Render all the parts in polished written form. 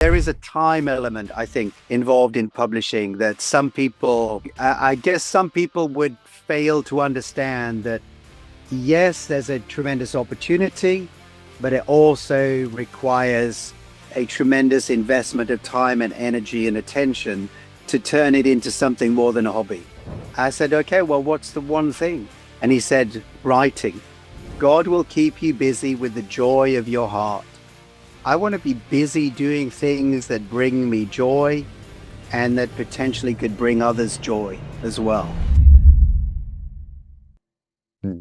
There is a time element, I think, involved in publishing that some people, I guess some people would fail to understand that, yes, there's a tremendous opportunity, but it also requires a tremendous investment of time and energy and attention to turn it into something more than a hobby. I said, okay, well, what's the one thing? And he said, writing. God will keep you busy with the joy of your heart. I want to be busy doing things that bring me joy and that potentially could bring others joy as well.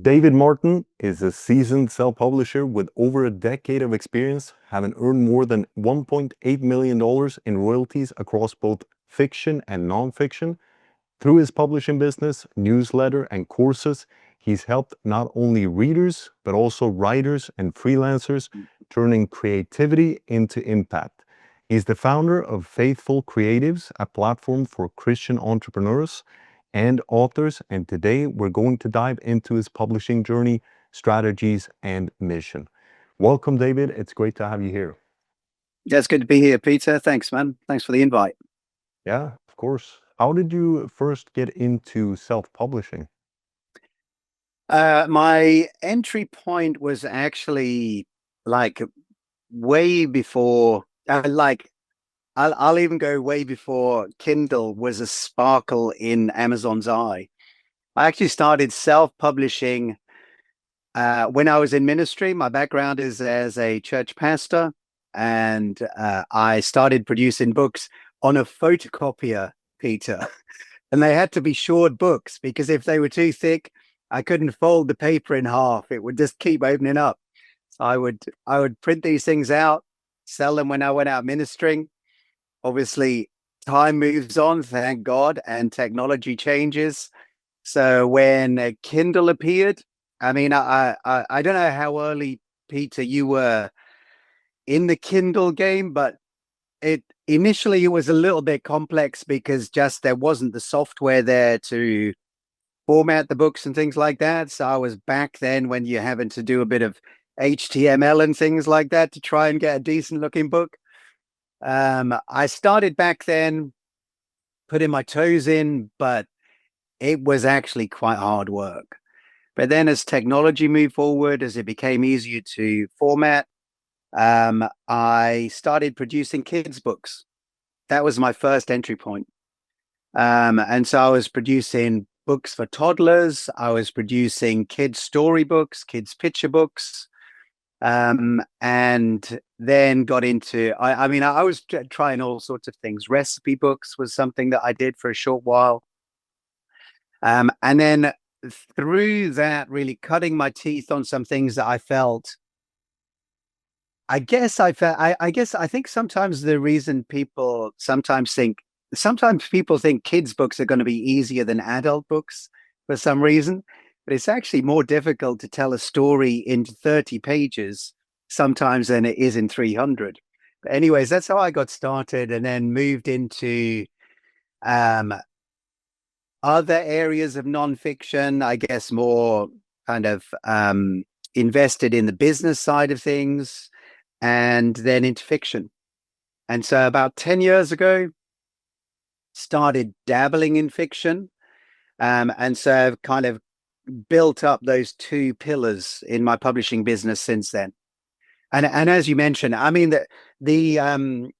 David Martin is a seasoned self-publisher with over a decade of experience, having earned more than $1.8 million in royalties across both fiction and nonfiction. Through his publishing business, newsletter, and courses, he's helped not only readers, but also writers and freelancers, turning creativity into impact. He's the founder of Faithful Creatives, a platform for Christian entrepreneurs and authors. And today we're going to dive into his publishing journey, strategies, and mission. Welcome, David. It's great to have you here. Yeah, it's good to be here, Peter. Thanks, man. Thanks for the invite. Yeah, of course. How did you first get into self-publishing? My entry point was actually like way before, I'll even go way before Kindle was a sparkle in Amazon's eye. I actually started self-publishing when I was in ministry. My background is as a church pastor, and I started producing books on a photocopier, Peter. And they had to be short books because if they were too thick, I couldn't fold the paper in half. It would just keep opening up. So I would print these things out, sell them when I went out ministering. Obviously, time moves on, thank God, and technology changes. So when Kindle appeared, I mean, I don't know how early, Peter, you were in the Kindle game, but initially it was a little bit complex because just there wasn't the software there to format the books and things like that. So I was back then when you're having to do a bit of HTML and things like that to try and get a decent looking book. I started back then, putting my toes in, but it was actually quite hard work. But then as technology moved forward, as it became easier to format, I started producing kids' books. That was my first entry point. And so I was producing books for toddlers. I was producing kids' storybooks, kids' picture books, and then got into, I mean, I was trying all sorts of things. Recipe books was something that I did for a short while. And then through that, really cutting my teeth on some things that I felt, I guess I felt, I guess I think sometimes the reason people sometimes people think kids' books are going to be easier than adult books for some reason, but it's actually more difficult to tell a story in 30 pages sometimes than it is in 300. But anyways, that's how I got started and then moved into um, other areas of nonfiction, I guess more kind of invested in the business side of things and then into fiction. And so about 10 years ago, started dabbling in fiction. And so I've kind of built up those two pillars in my publishing business since then. And as you mentioned, I mean the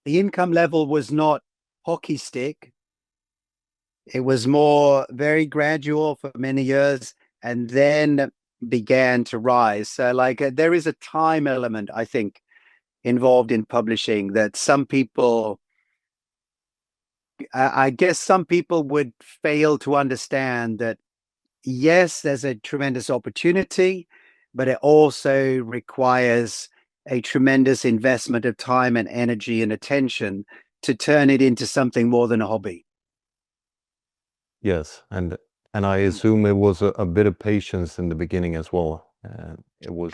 income level was not hockey stick. It was more very gradual for many years and then began to rise. So like there is a time element, I think, involved in publishing that some people, I guess some people would fail to understand that, yes, there's a tremendous opportunity, but it also requires a tremendous investment of time and energy and attention to turn it into something more than a hobby. Yes, and I assume it was a bit of patience in the beginning as well. It was,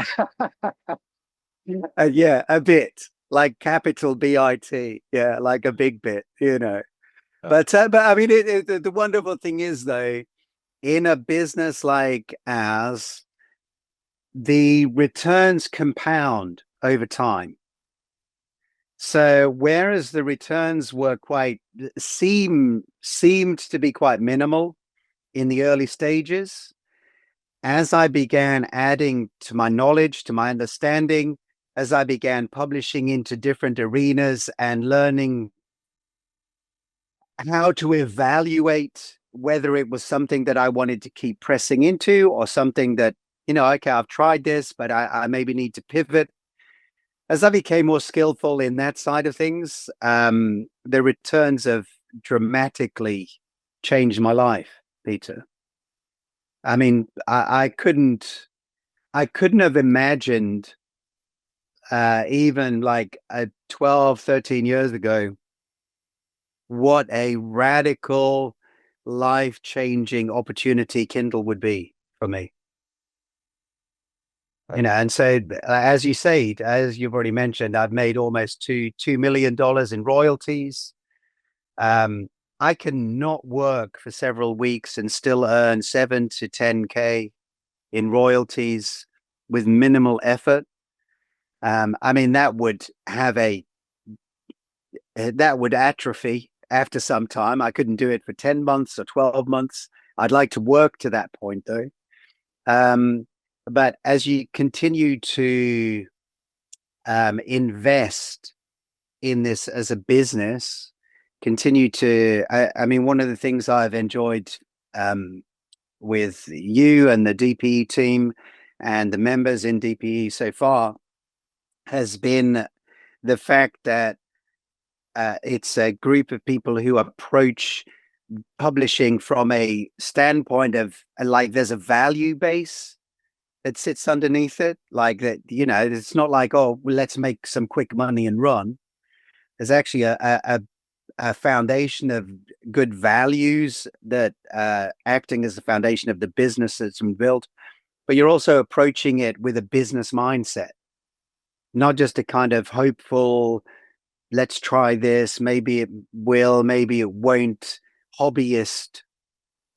Yeah, a bit like capital BIT. Yeah, like a big bit, you know. But I mean, the wonderful thing is though, in a business like ours, the returns compound over time. So whereas the returns were seemed to be quite minimal in the early stages, as I began adding to my knowledge, to my understanding, as I began publishing into different arenas and learning how to evaluate whether it was something that I wanted to keep pressing into or something that, okay, I've tried this, but I maybe need to pivot. As I became more skillful in that side of things, the returns have dramatically changed my life, Peter. I mean, I couldn't have imagined even like 12, 13 years ago, what a radical, life-changing opportunity Kindle would be for me. And so as you say, as you've already mentioned, I've made almost $2 million in royalties. I can not work for several weeks and still earn 7 to 10K in royalties with minimal effort. I mean, that would atrophy after some time. I couldn't do it for 10 months or 12 months. I'd like to work to that point though. But as you continue to invest in this as a business, I mean, one of the things I've enjoyed with you and the DPE team and the members in DPE so far has been the fact that it's a group of people who approach publishing from a standpoint of like there's a value base that sits underneath it, like that, it's not like, oh, well, let's make some quick money and run. There's actually a foundation of good values that acting as the foundation of the business that's been built, but you're also approaching it with a business mindset, not just a kind of hopeful, let's try this, maybe it will, maybe it won't, hobbyist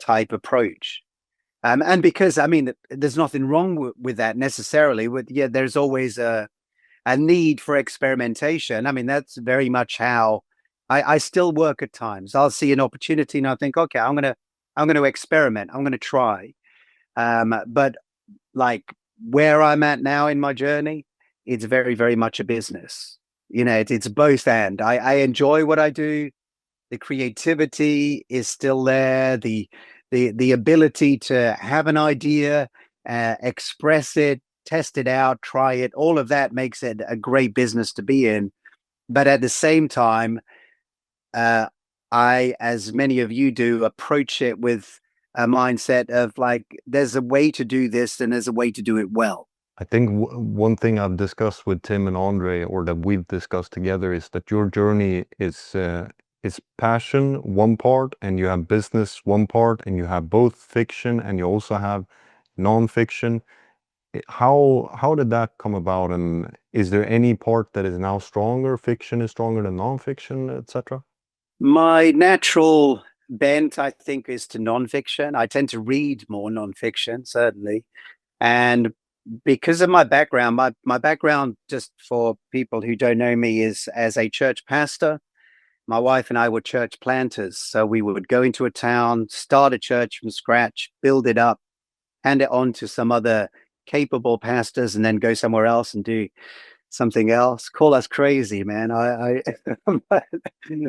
type approach. And because, I mean, there's nothing wrong with that necessarily. There's always a need for experimentation. I mean, that's very much how I still work at times. I'll see an opportunity and I think, okay, I'm gonna experiment. I'm gonna try. But like where I'm at now in my journey, it's very, very much a business. It's both and. I enjoy what I do. The creativity is still there. The ability to have an idea, express it, test it out, try it, all of that makes it a great business to be in. But at the same time, I, as many of you do, approach it with a mindset of like, there's a way to do this and there's a way to do it well. I think one thing I've discussed with Tim and Andre, or that we've discussed together, is that your journey is passion one part, and you have business one part, and you have both fiction and you also have non-fiction. How did that come about, and is there any part that is now stronger? Fiction is stronger than non-fiction, etc.? My natural bent, I think, is to nonfiction. I tend to read more nonfiction, certainly. And because of my background, my background, just for people who don't know me, is as a church pastor. My wife and I were church planters. So we would go into a town, start a church from scratch, build it up, hand it on to some other capable pastors, and then go somewhere else and do something else. Call us crazy, man.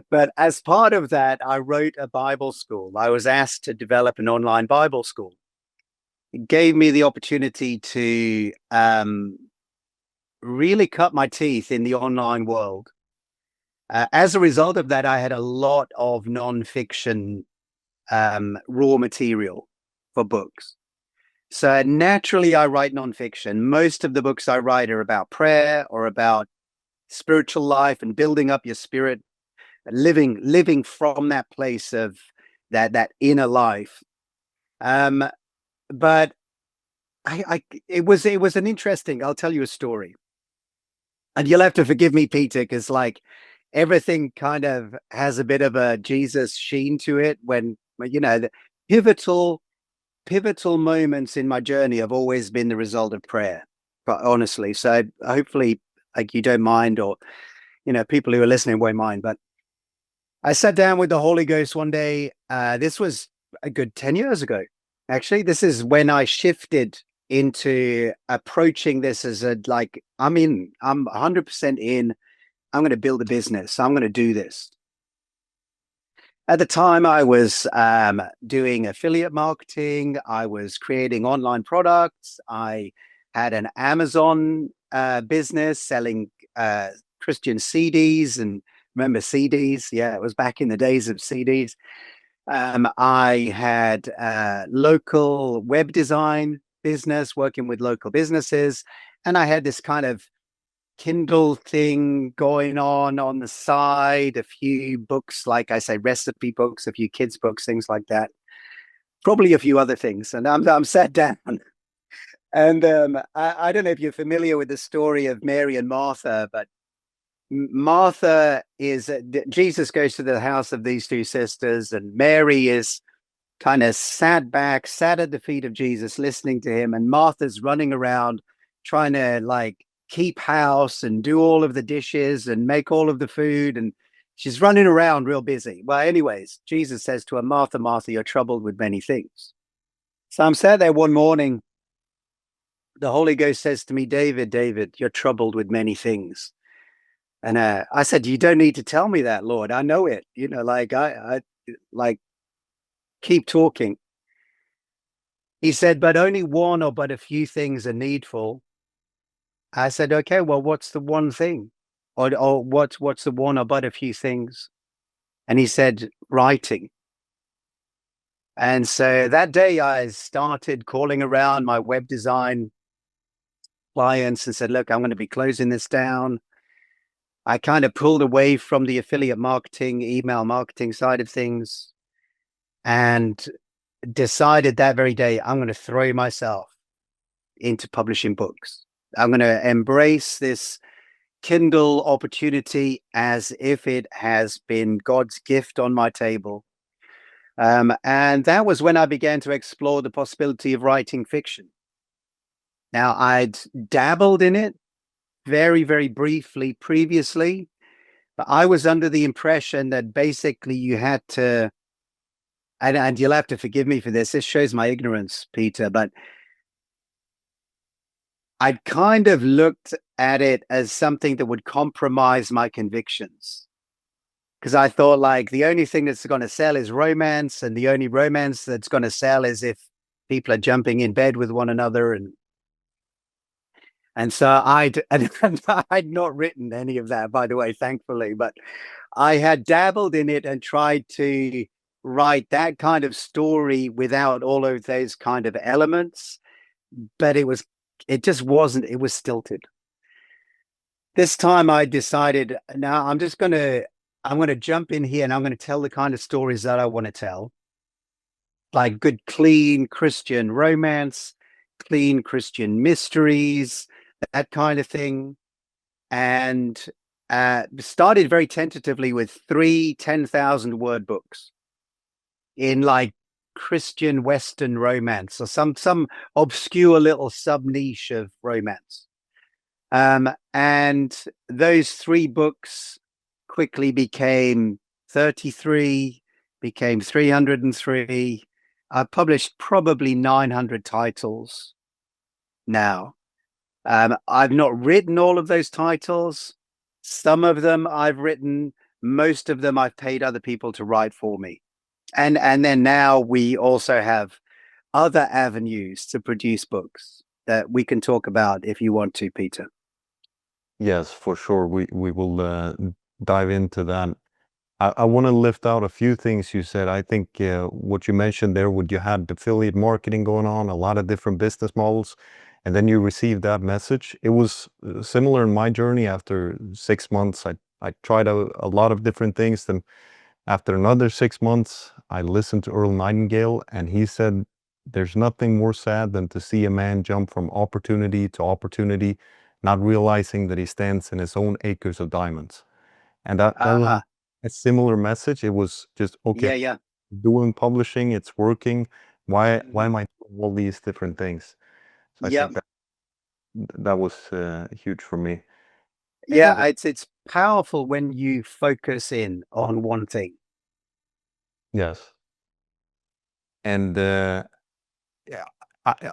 But as part of that, I wrote a Bible school. I was asked to develop an online Bible school. It gave me the opportunity to really cut my teeth in the online world. As a result of that, I had a lot of nonfiction raw material for books. So naturally, I write nonfiction. Most of the books I write are about prayer or about spiritual life and building up your spirit, living from that place of that inner life. But it was an interesting. I'll tell you a story, and you'll have to forgive me, Peter, because like everything kind of has a bit of a Jesus sheen to it. When the pivotal moments in my journey have always been the result of prayer, but honestly. So hopefully, like, you don't mind, or people who are listening won't mind, but I sat down with the Holy Ghost one day. This was a good 10 years ago. Actually, this is when I shifted into approaching this as I'm 100% in. I'm going to build a business. I'm going to do this. At the time, I was doing affiliate marketing. I was creating online products. I had an Amazon business selling Christian CDs. And remember CDs? Yeah, it was back in the days of CDs. I had a local web design business working with local businesses. And I had this kind of Kindle thing going on the side, a few books, like I say, recipe books, a few kids' books, things like that. Probably a few other things. And I'm sat down. And I don't know if you're familiar with the story of Mary and Martha, but Martha is Jesus goes to the house of these two sisters, and Mary is kind of sat at the feet of Jesus, listening to him, and Martha's running around trying to like keep house and do all of the dishes and make all of the food, and she's running around real busy. Well, anyways, Jesus says to her, Martha, Martha, you're troubled with many things. So I'm sat there one morning. The Holy Ghost says to me, David, David, you're troubled with many things. And I said, you don't need to tell me that, Lord. I know it. I like keep talking. He said, but only one or but a few things are needful. I said, okay, well, what's the one thing? Or what's the one or but a few things? And he said, writing. And so that day I started calling around my web design clients and said, look, I'm going to be closing this down. I kind of pulled away from the affiliate marketing, email marketing side of things, and decided that very day, I'm going to throw myself into publishing books. I'm going to embrace this Kindle opportunity as if it has been God's gift on my table. And that was when I began to explore the possibility of writing fiction. Now, I'd dabbled in it very, very briefly previously, but I was under the impression that basically you had to, and you'll have to forgive me for this. This shows my ignorance, Peter, but I'd kind of looked at it as something that would compromise my convictions. Because I thought like the only thing that's going to sell is romance, and the only romance that's going to sell is if people are jumping in bed with one another. And so I'd not written any of that, by the way, thankfully, but I had dabbled in it and tried to write that kind of story without all of those kind of elements. But it just wasn't, it was stilted. This time I decided, now I'm going to jump in here and I'm going to tell the kind of stories that I want to tell. Like good, clean Christian romance, clean Christian mysteries, that kind of thing. And started very tentatively with 3 10,000 word books in like Christian Western romance or some obscure little sub niche of romance. And those 3 books quickly became 33, became 303. I've published probably 900 titles now. I've not written all of those titles. Some of them I've written, most of them I've paid other people to write for me. And then now we also have other avenues to produce books that we can talk about if you want to, Peter. Yes, for sure. We will dive into that. I want to lift out a few things you said. I think what you mentioned there, what you had affiliate marketing going on, a lot of different business models, and then you received that message. It was similar in my journey. After 6 months, I tried a lot of different things. Then after another 6 months, I listened to Earl Nightingale, and he said, there's nothing more sad than to see a man jump from opportunity to opportunity, not realizing that he stands in his own acres of diamonds. And that was a similar message. It was just, okay, Yeah. doing publishing, it's working. Why am I doing all these different things? So I think that was huge for me. Yeah, it's powerful when you focus in on one thing. Yes. And yeah,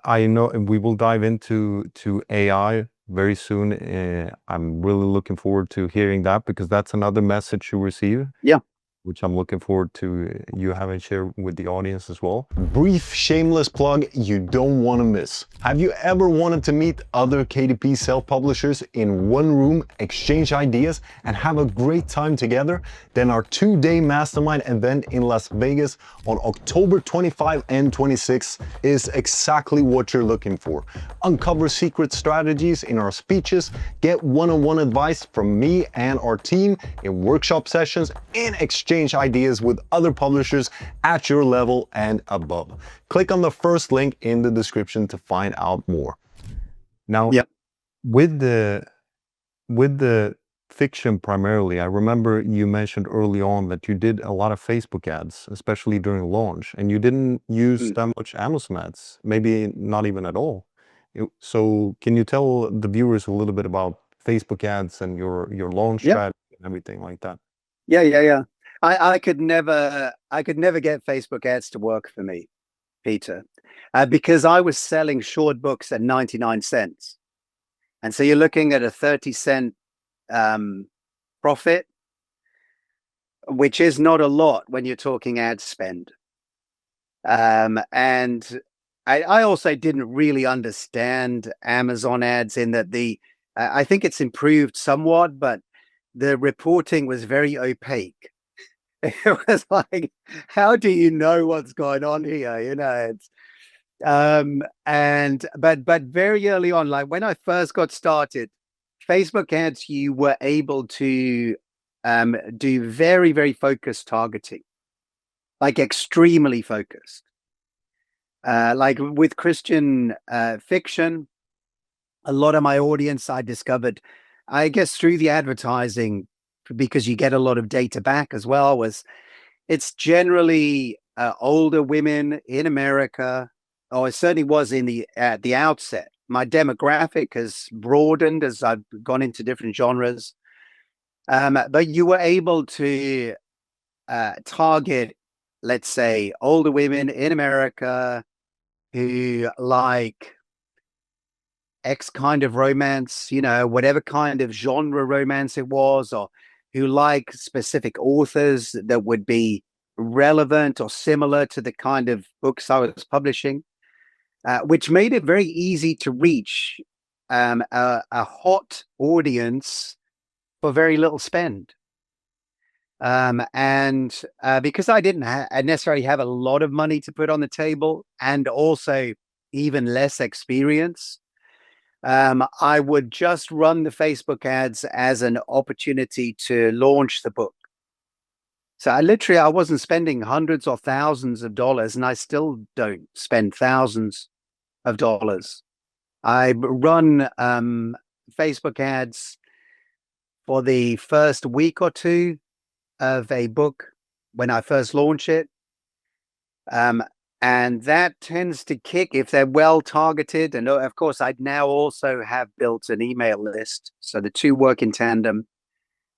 I know we will dive into AI very soon. I'm really looking forward to hearing that, because that's another message you receive. Yeah. Which I'm looking forward to you having shared with the audience as well. Brief shameless plug you don't want to miss. Have you ever wanted to meet other KDP self-publishers in one room, exchange ideas, and have a great time together? Then our 2-day Mastermind event in Las Vegas on October 25 and 26 is exactly what you're looking for. Uncover secret strategies in our speeches, get one-on-one advice from me and our team in workshop sessions, and exchange ideas with other publishers at your level and above. Click on the first link in the description to find out more. Now, Yeah. with the fiction primarily, I remember you mentioned early on that you did a lot of Facebook ads, especially during launch, and you didn't use that much Amazon ads, maybe not even at all. So can you tell the viewers a little bit about Facebook ads and your launch Yeah. strategy and everything like that? Yeah. I could never get Facebook ads to work for me, Peter, because I was selling short books at 99 cents. And so you're looking at a 30-cent profit, which is not a lot when you're talking ad spend. And I also didn't really understand Amazon ads, in that I think it's improved somewhat, but the reporting was very opaque. It was like, how do you know what's going on here? It's but very early on, like when I first got started, Facebook ads, you were able to do very, very focused targeting, like extremely focused. Like with Christian fiction, a lot of my audience I discovered, I guess through the advertising, because you get a lot of data back as well, was it's generally older women in America, or it certainly was in at the outset. My demographic has broadened as I've gone into different genres, but you were able to target, let's say, older women in America who like X kind of romance, whatever kind of genre romance it was, or who like specific authors that would be relevant or similar to the kind of books I was publishing, which made it very easy to reach a hot audience for very little spend. And because I didn't necessarily have a lot of money to put on the table, and also even less experience, I would just run the Facebook ads as an opportunity to launch the book. So I wasn't spending hundreds or thousands of dollars, and I still don't spend thousands of dollars. I run Facebook ads for the first week or two of a book when I first launch it. And that tends to kick if they're well targeted. And of course, I'd now also have built an email list, so the two work in tandem.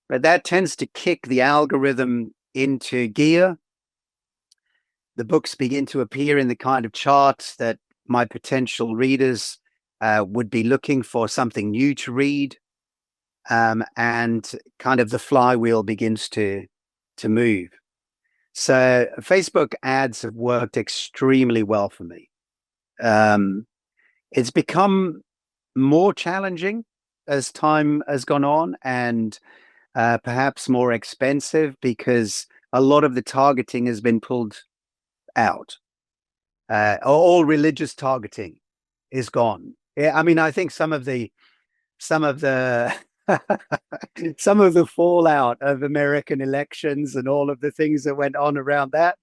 But that tends to kick the algorithm into gear. The books begin to appear in the kind of charts that my potential readers would be looking for something new to read. And kind of the flywheel begins to move. So Facebook ads have worked extremely well for me. It's become more challenging as time has gone on, and perhaps more expensive, because a lot of the targeting has been pulled out. All religious targeting is gone. Yeah, I mean, I think some of the some of the fallout of American elections and all of the things that went on around that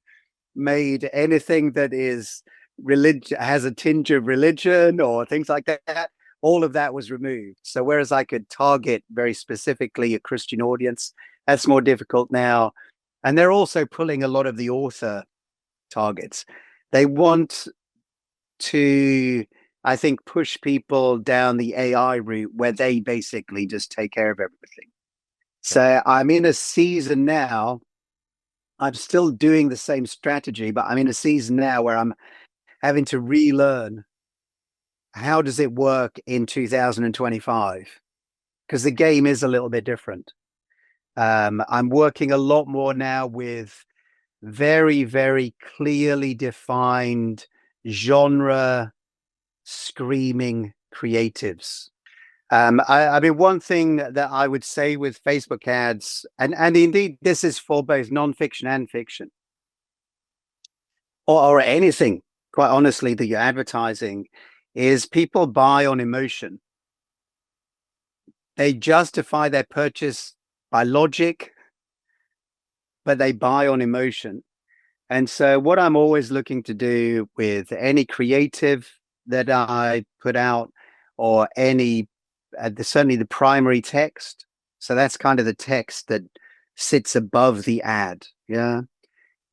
made anything that is religion, has a tinge of religion or things like that, all of that was removed. So whereas I could target very specifically a Christian audience, that's more difficult now. And they're also pulling a lot of the author targets. They want to I think, push people down the AI route where they basically just take care of everything. So I'm in a season now. I'm still doing the same strategy, but I'm in a season now where I'm having to relearn how does it work in 2025, because the game is a little bit different. I'm working a lot more now with very, very clearly defined genre screaming creatives. I mean, one thing that I would say with Facebook ads, and indeed this is for both nonfiction and fiction, or anything, quite honestly, that you're advertising, is people buy on emotion. They justify their purchase by logic, but they buy on emotion. And so what I'm always looking to do with any creative that I put out, or any, certainly the primary text. So that's kind of the text that sits above the ad. Yeah.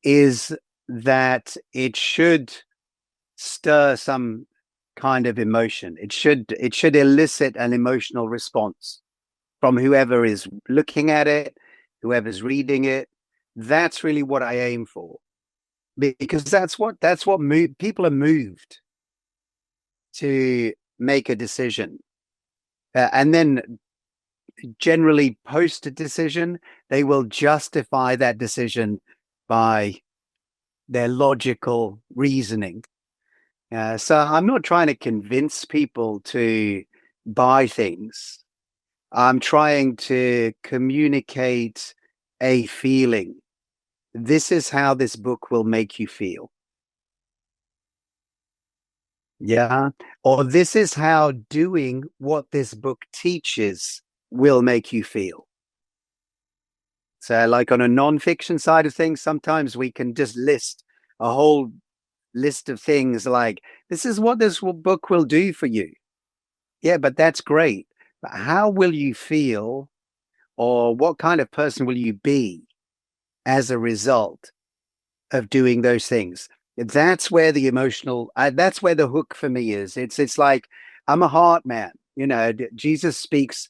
Is that it should stir some kind of emotion. It should elicit an emotional response from whoever is looking at it, whoever's reading it. That's really what I aim for, because that's what people are moved to make a decision, and then generally post a decision, they will justify that decision by their logical reasoning. So I'm not trying to convince people to buy things. I'm trying to communicate a feeling. This is how this book will make you feel. Yeah. Or this is how doing what this book teaches will make you feel. So, like on a nonfiction side of things, sometimes we can just list a whole list of things like, this is what this book will do for you. Yeah, but that's great. But how will you feel, or what kind of person will you be as a result of doing those things? That's where the emotional, that's where the hook for me is. It's like, I'm a heart man. You know, Jesus speaks.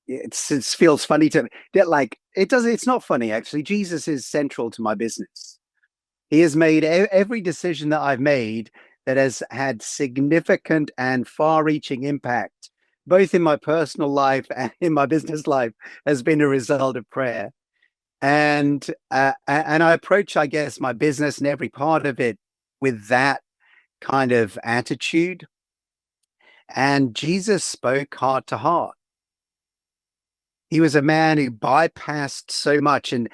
It feels funny to me. Like, it does. It's not funny, actually. Jesus is central to my business. He has made every decision that I've made that has had significant and far-reaching impact, both in my personal life and in my business life, has been a result of prayer. And I approach, I guess, my business and every part of it with that kind of attitude. And Jesus spoke heart to heart. He was a man who bypassed so much, and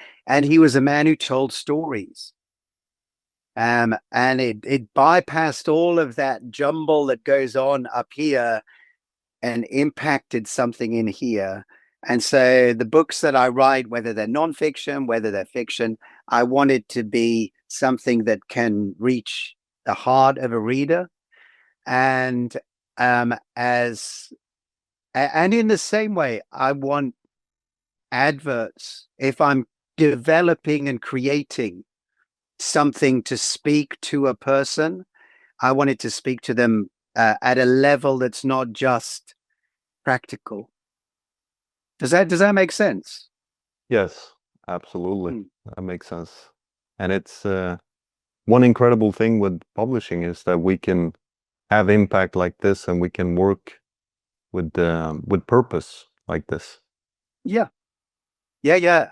he was a man who told stories. And it bypassed all of that jumble that goes on up here and impacted something in here. And so the books that I write, whether they're nonfiction, whether they're fiction, I want it to be something that can reach the heart of a reader. And as and in the same way, I want adverts, if I'm developing and creating something to speak to a person, I want it to speak to them at a level that's not just practical. Does that make sense? Yes, absolutely. Hmm. That makes sense. And it's one incredible thing with publishing is that we can have impact like this, and we can work with purpose like this. Yeah, yeah.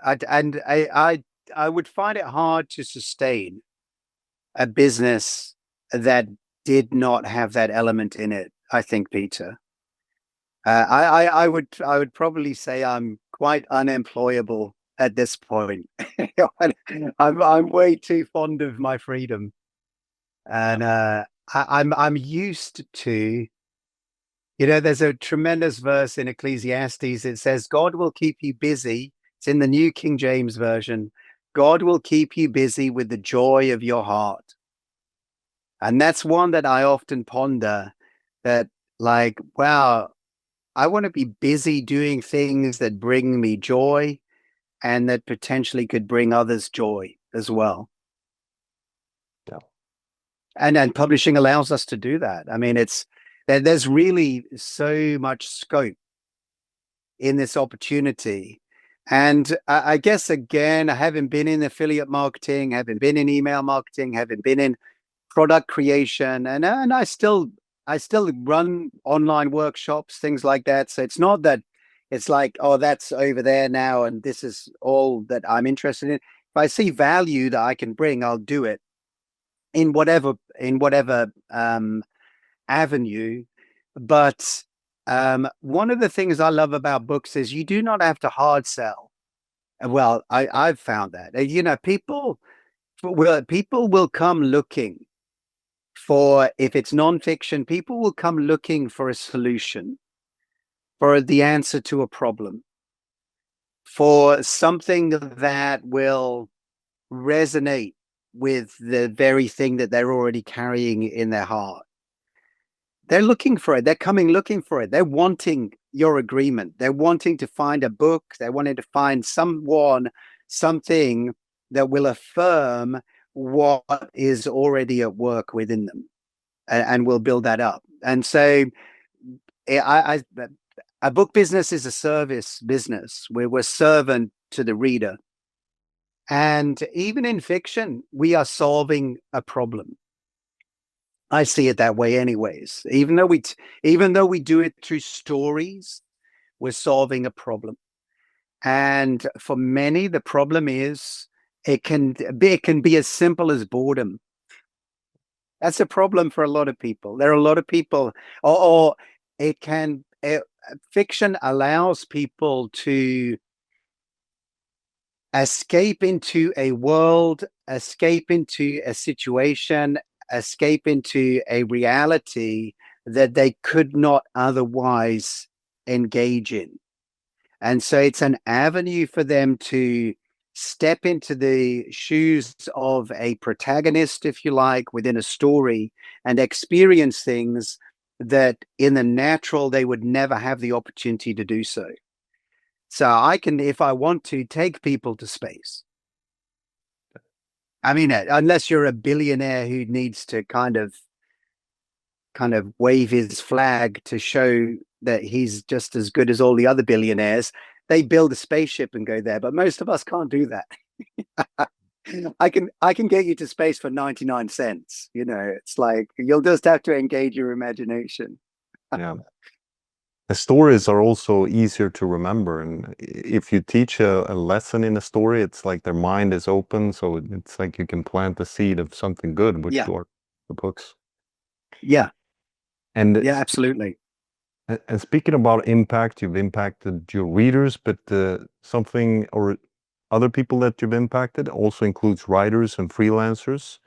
I would find it hard to sustain a business that did not have that element in it, I think, Peter. I would probably say I'm quite unemployable at this point. I'm way too fond of my freedom, and I'm used to. There's a tremendous verse in Ecclesiastes. It says, "God will keep you busy." It's in the New King James Version. God will keep you busy with the joy of your heart, and that's one that I often ponder. That, like, wow. I want to be busy doing things that bring me joy and that potentially could bring others joy as well. Yeah. And publishing allows us to do that. I mean, there's really so much scope in this opportunity. And I guess, again, I haven't been in affiliate marketing, haven't been in email marketing, haven't been in product creation, and I still run online workshops, things like that. So it's not that it's like, oh, that's over there now, and this is all that I'm interested in. If I see value that I can bring, I'll do it in whatever avenue. But one of the things I love about books is you do not have to hard sell. Well, I've found that, you know, people will come looking for, if it's nonfiction, people will come looking for a solution, for the answer to a problem, for something that will resonate with the very thing that they're already carrying in their heart. They're looking for it. They're coming looking for it. They're wanting your agreement. They're wanting to find a book. They're wanting to find something that will affirm what is already at work within them, and will build that up. And so a book business is a service business where we're servant to the reader. And even in fiction, we are solving a problem. I see it that way anyways. Even though we do it through stories, we're solving a problem. And for many, the problem is it can be as simple as boredom. That's a problem for a lot of people. There are a lot of people, or fiction allows people to escape into a world, escape into a situation, escape into a reality that they could not otherwise engage in. And so it's an avenue for them to step into the shoes of a protagonist, if you like, within a story, and experience things that in the natural they would never have the opportunity to do so. So I can, if I want to, take people to space. I mean, unless you're a billionaire who needs to kind of wave his flag to show that he's just as good as all the other billionaires, they build a spaceship and go there. But most of us can't do that. I can get you to space for 99 cents. You know, it's like, you'll just have to engage your imagination. Yeah. The stories are also easier to remember. And if you teach a lesson in a story, it's like their mind is open. So it's like you can plant the seed of something good, which are the books. Yeah. And yeah, absolutely. And speaking about impact, you've impacted your readers, but something or other people that you've impacted also includes writers and freelancers.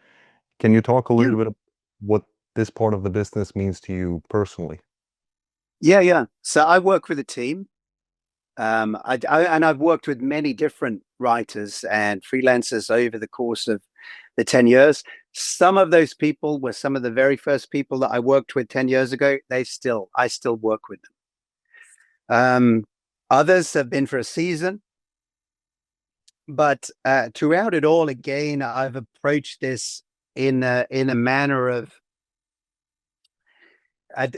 Can you talk a little bit about what this part of the business means to you personally? Yeah. So I work with a team. And I've worked with many different writers and freelancers over the course of the 10 years. Some of those people were some of the very first people that I worked with 10 years ago. I still work with them. Others have been for a season. But throughout it all, again, I've approached this in a manner of,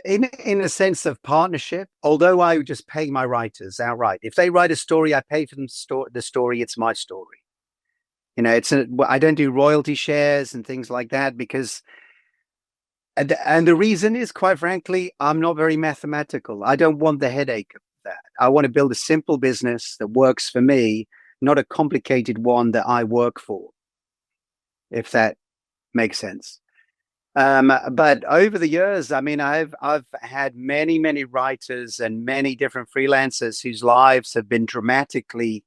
in a sense of partnership, although I just pay my writers outright. If they write a story, I pay for them the story. It's my story. You know, I don't do royalty shares and things like that because, and the reason is, quite frankly, I'm not very mathematical. I don't want the headache of that. I want to build a simple business that works for me, not a complicated one that I work for, if that makes sense. But over the years, I mean, I've had many writers and many different freelancers whose lives have been dramatically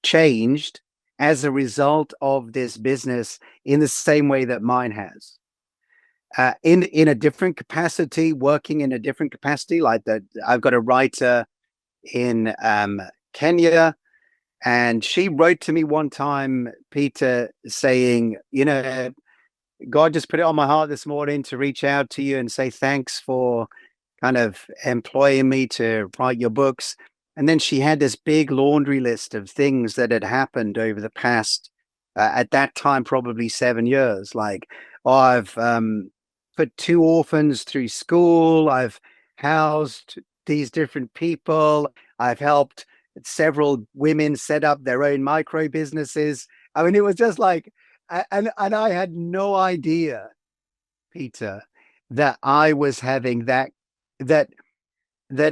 changed as a result of this business, in the same way that mine has. In a different capacity, working in a different capacity, like that. I've got a writer in Kenya, and she wrote to me one time, Peter, saying, you know, God just put it on my heart this morning to reach out to you and say thanks for kind of employing me to write your books. And then she had this big laundry list of things that had happened over the past, at that time, probably 7 years. Like, I've put 2 orphans through school. I've housed these different people. I've helped several women set up their own micro businesses. I mean, it was just like, and I had no idea, Peter, that I was having that that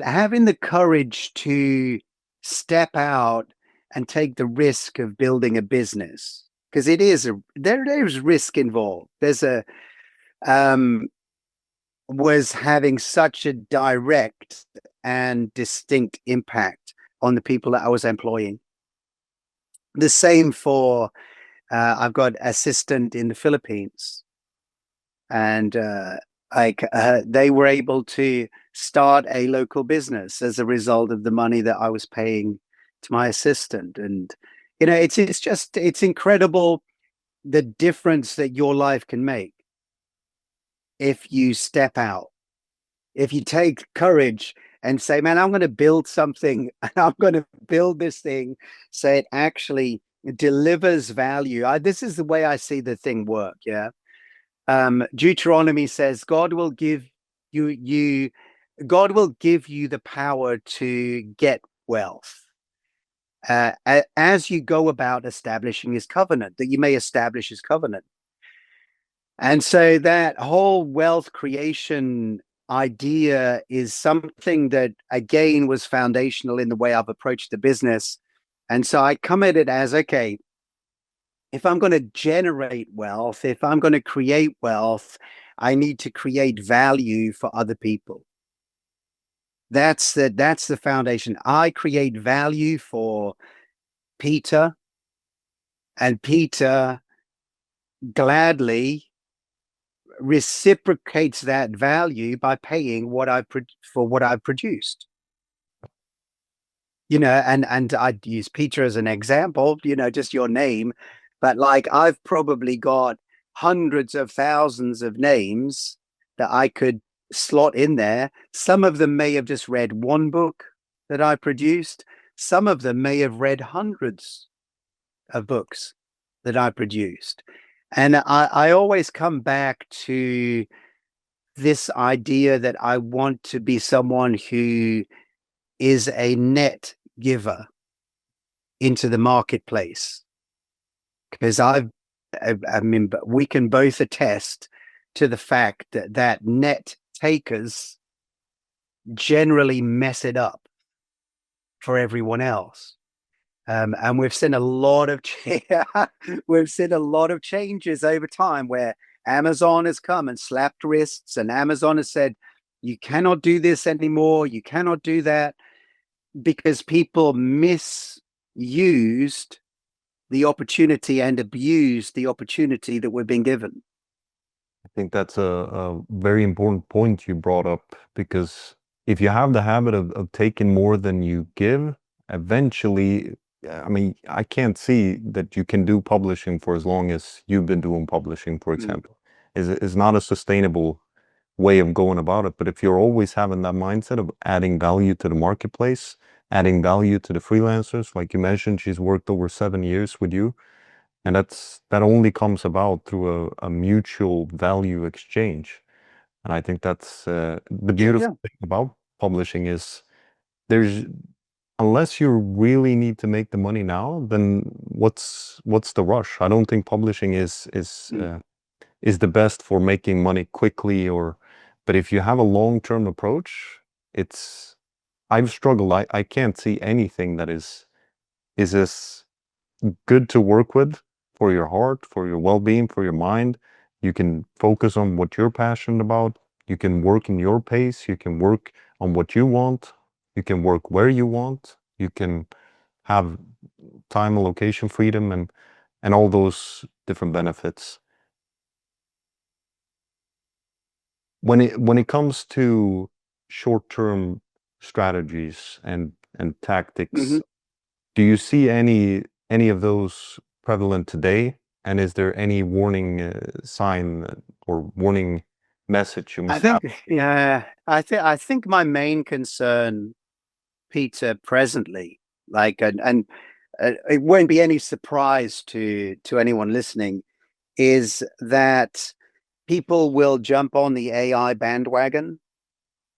having the courage to step out and take the risk of building a business, because there's risk involved. There's a um was having such a direct and distinct impact on the people that I was employing. The same for I've got assistant in the Philippines, and they were able to start a local business as a result of the money that I was paying to my assistant. And it's incredible the difference that your life can make if you step out, if you take courage and say, man, I'm going to build something and I'm going to build this thing so it actually delivers value. This is the way I see the thing work. Yeah. Deuteronomy says God will give you the power to get wealth as you go about establishing his covenant, that you may establish his covenant. And so that whole wealth creation idea is something that, again, was foundational in the way I've approached the business. And so I come at it as, okay, if I'm going to generate wealth, if I'm going to create wealth, I need to create value for other people. That's the foundation. I create value for Peter, and Peter gladly reciprocates that value by paying for what I've produced. And I'd use Peter as an example, just your name, but like I've probably got hundreds of thousands of names that I could slot in there. Some of them may have just read one book that I produced. Some of them may have read hundreds of books that I produced. And I always come back to this idea that I want to be someone who is a net giver into the marketplace, because I mean, we can both attest to the fact that net takers generally mess it up for everyone else. And we've seen a lot of changes over time where Amazon has come and slapped wrists, and Amazon has said, you cannot do this anymore, you cannot do that, because people misused the opportunity and abused the opportunity that we're being given. I think that's a very important point you brought up, because if you have the habit of taking more than you give, eventually, I mean, I can't see that you can do publishing for as long as you've been doing publishing, for example. Is not a sustainable way of going about it. But if you're always having that mindset of adding value to the marketplace, adding value to the freelancers, like you mentioned, she's worked over 7 years with you. And that only comes about through a mutual value exchange. And I think that's the beautiful thing about publishing is unless you really need to make the money now, then what's the rush? I don't think publishing is the best for making money quickly, but if you have a long-term approach, I've struggled. I can't see anything that is as good to work with for your heart, for your well-being, for your mind. You can focus on what you're passionate about. You can work in your pace. You can work on what you want. You can work where you want. You can have time and location freedom and all those different benefits. When it comes to short-term strategies and tactics, do you see any of those prevalent today? And is there any warning sign or warning message you must have? I think my main concern, Peter, presently, and it won't be any surprise to anyone listening, is that people will jump on the AI bandwagon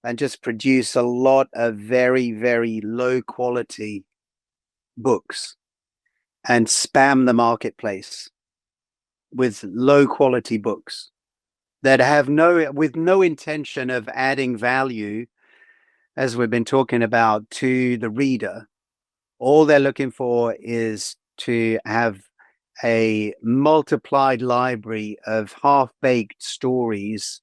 and just produce a lot of very, very low quality books and spam the marketplace with low quality books that have no intention of adding value, as we've been talking about, to the reader. All they're looking for is to have a multiplied library of half-baked stories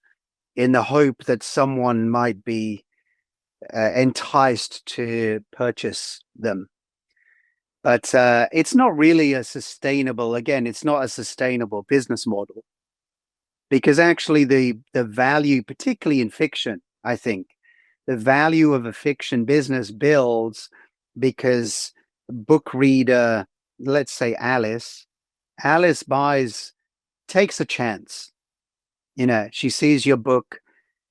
in the hope that someone might be enticed to purchase them. But it's not really it's not a sustainable business model, because actually the value, particularly in fiction, I think, the value of a fiction business builds because book reader, let's say Alice takes a chance. She sees your book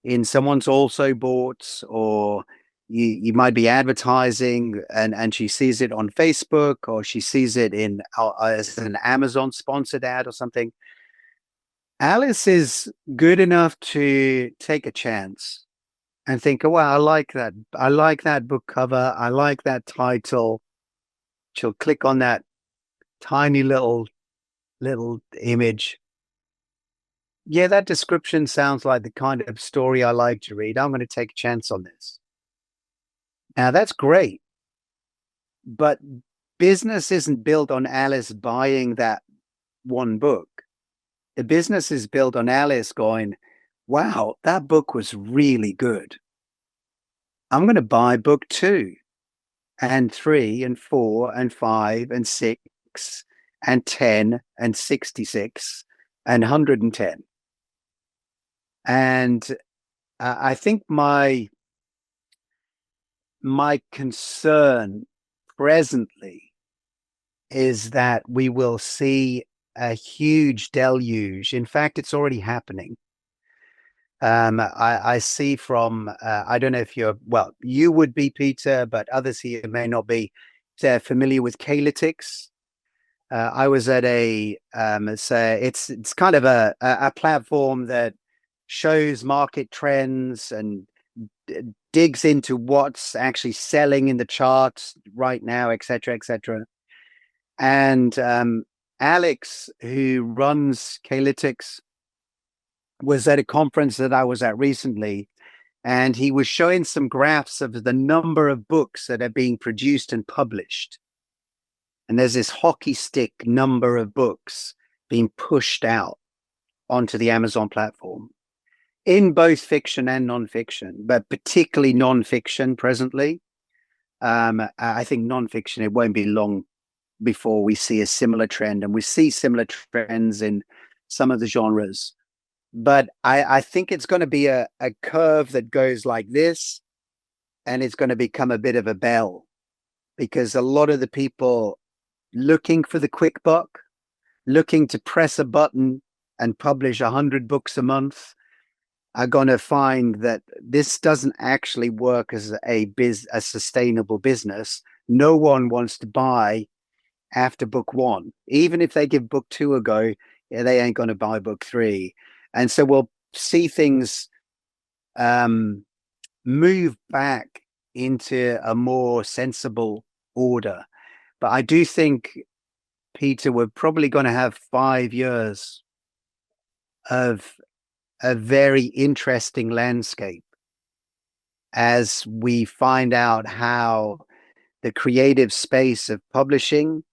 in someone's also bought, or you might be advertising and she sees it on Facebook, or she sees it in as an Amazon sponsored ad or something. Alice is good enough to take a chance and think, oh, wow, I like that book cover, I like that title. She'll click on that tiny little image. Yeah, that description sounds like the kind of story I like to read. I'm going to take a chance on this. Now, that's great, but business isn't built on Alice buying that one book. The business is built on Alice going, wow, that book was really good. I'm going to buy book 2 and 3 and 4 and 5 and 6 and 10 and 66 and 110. And I think my concern presently is that we will see a huge deluge. In fact, it's already happening. I see from, I don't know if you would be, Peter, but others here may not be familiar with Calytics. I was at it's kind of a platform that shows market trends and digs into what's actually selling in the charts right now, etc., etc. And Alex, who runs Calytics, was at a conference that I was at recently, and he was showing some graphs of the number of books that are being produced and published. And there's this hockey stick number of books being pushed out onto the Amazon platform in both fiction and nonfiction, but particularly nonfiction presently. I think nonfiction, it won't be long before we see a similar trend, and we see similar trends in some of the genres. But I think it's going to be a curve that goes like this, and it's going to become a bit of a bell, because a lot of the people looking for the quick buck, looking to press a button and publish 100 books a month, are going to find that this doesn't actually work as a sustainable business. No one wants to buy after book 1. Even if they give book 2 a go, they ain't going to buy book 3. And so we'll see things move back into a more sensible order. But I do think, Peter, we're probably going to have 5 years of a very interesting landscape as we find out how the creative space of publishing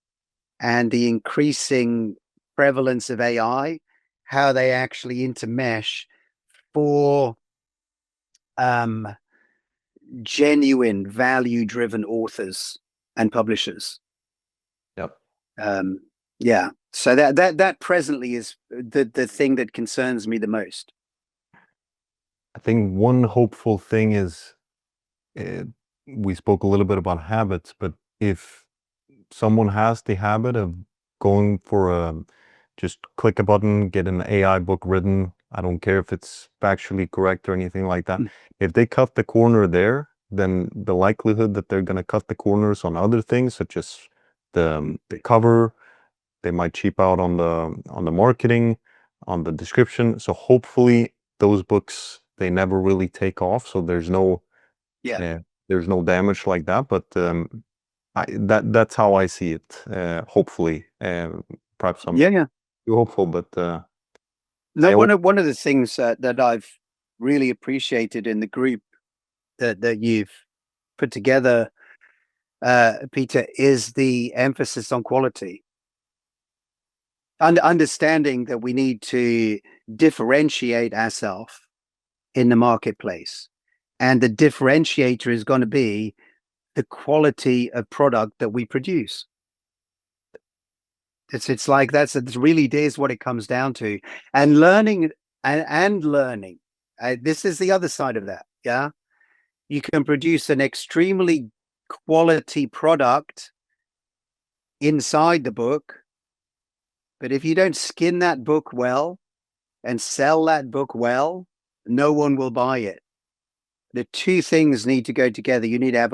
and the increasing prevalence of AI, how they actually intermesh for genuine value-driven authors and publishers. Yep. Yeah. So that presently is the thing that concerns me the most. I think one hopeful thing is, we spoke a little bit about habits, but if someone has the habit of going for just click a button, get an AI book written, I don't care if it's factually correct or anything like that. If they cut the corner there, then the likelihood that they're going to cut the corners on other things, such as the cover, they might cheap out on the marketing, on the description. So hopefully those books, they never really take off. So there's no damage like that. But that's how I see it. Hopefully, perhaps I'm too hopeful, but no. One of the things that I've really appreciated in the group that you've put together, Peter, is the emphasis on quality. And understanding that we need to differentiate ourselves in the marketplace. And the differentiator is going to be the quality of product that we produce. It's like it really is what it comes down to. And learning and learning. This is the other side of that. Yeah. You can produce an extremely quality product inside the book, but if you don't skin that book well and sell that book well, no one will buy it. The two things need to go together. You need to have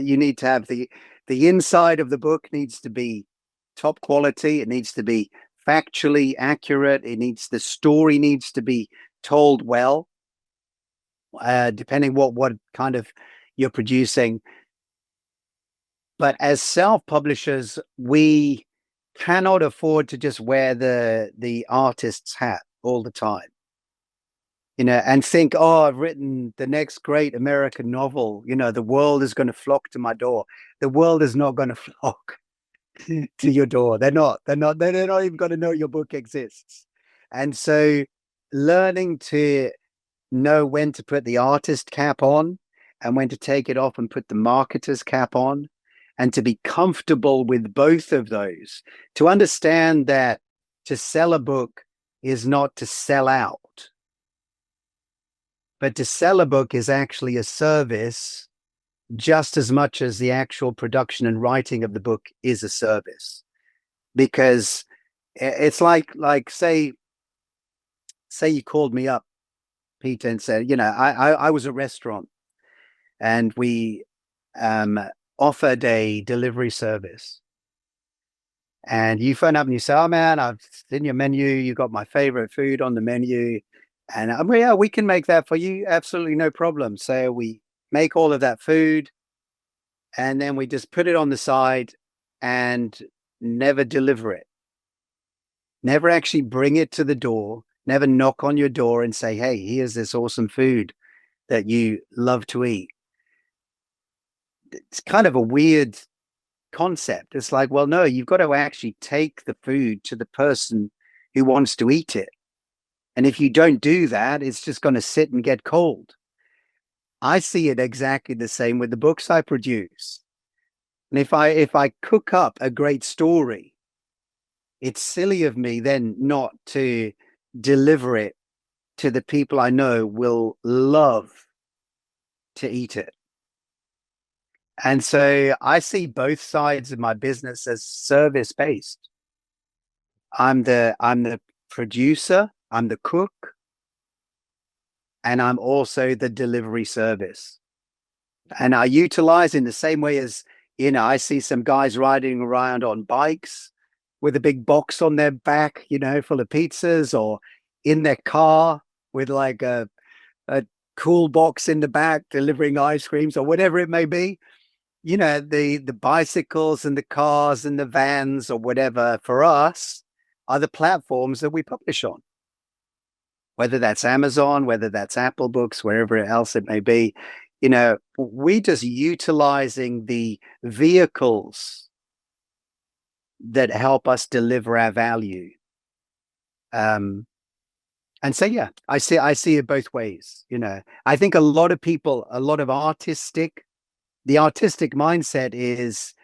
you need to have the inside of the book needs to be top quality. It needs to be factually accurate. The story needs to be told well, depending what kind of you're producing. But as self-publishers, we cannot afford to just wear the artist's hat all the time, and think, oh, I've written the next great American novel, the world is going to flock to my door. The world is not going to flock to your door. They're not even going to know your book exists. And so learning to know when to put the artist cap on and when to take it off and put the marketer's cap on, and to be comfortable with both of those, to understand that to sell a book is not to sell out, but to sell a book is actually a service just as much as the actual production and writing of the book is a service. Because it's like say you called me up, Peter, and said, I was a restaurant and we offered a delivery service. And you phone up and you say, oh man, I've seen your menu. You got my favorite food on the menu. And yeah, we can make that for you. Absolutely no problem. So we make all of that food and then we just put it on the side and never deliver it. Never actually bring it to the door. Never knock on your door and say, hey, here's this awesome food that you love to eat. It's kind of a weird concept. It's like, well, no, you've got to actually take the food to the person who wants to eat it. And if you don't do that, it's just going to sit and get cold. I see it exactly the same with the books I produce. And if I cook up a great story, it's silly of me then not to deliver it to the people I know will love to eat it. And so I see both sides of my business as service-based. I'm the producer, I'm the cook, and I'm also the delivery service. And I utilize in the same way as, I see some guys riding around on bikes with a big box on their back, full of pizzas, or in their car with like a cool box in the back delivering ice creams or whatever it may be. The bicycles and the cars and the vans or whatever for us are the platforms that we publish on, whether that's Amazon, whether that's Apple Books, wherever else it may be. We just utilizing the vehicles that help us deliver our value. And so, yeah, I see it both ways. I think a lot of people, the artistic mindset is,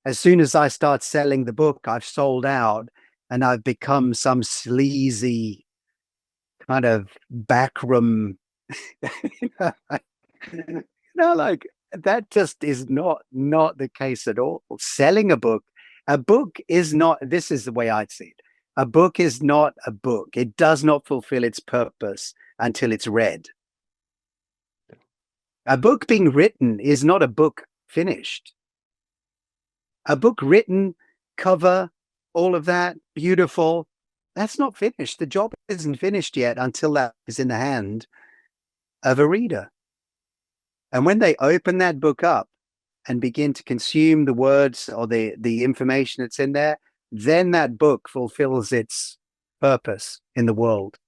as soon as I start selling the book, I've sold out and I've become some sleazy kind of backroom, like that just is not the case at all. Selling a book is not, this is the way I see it. A book is not a book. It does not fulfill its purpose until it's read. A book being written is not a book finished. A book written, cover, all of that, beautiful, that's not finished. The job isn't finished yet until that is in the hand of a reader. And when they open that book up and begin to consume the words or the information that's in there, then that book fulfills its purpose in the world.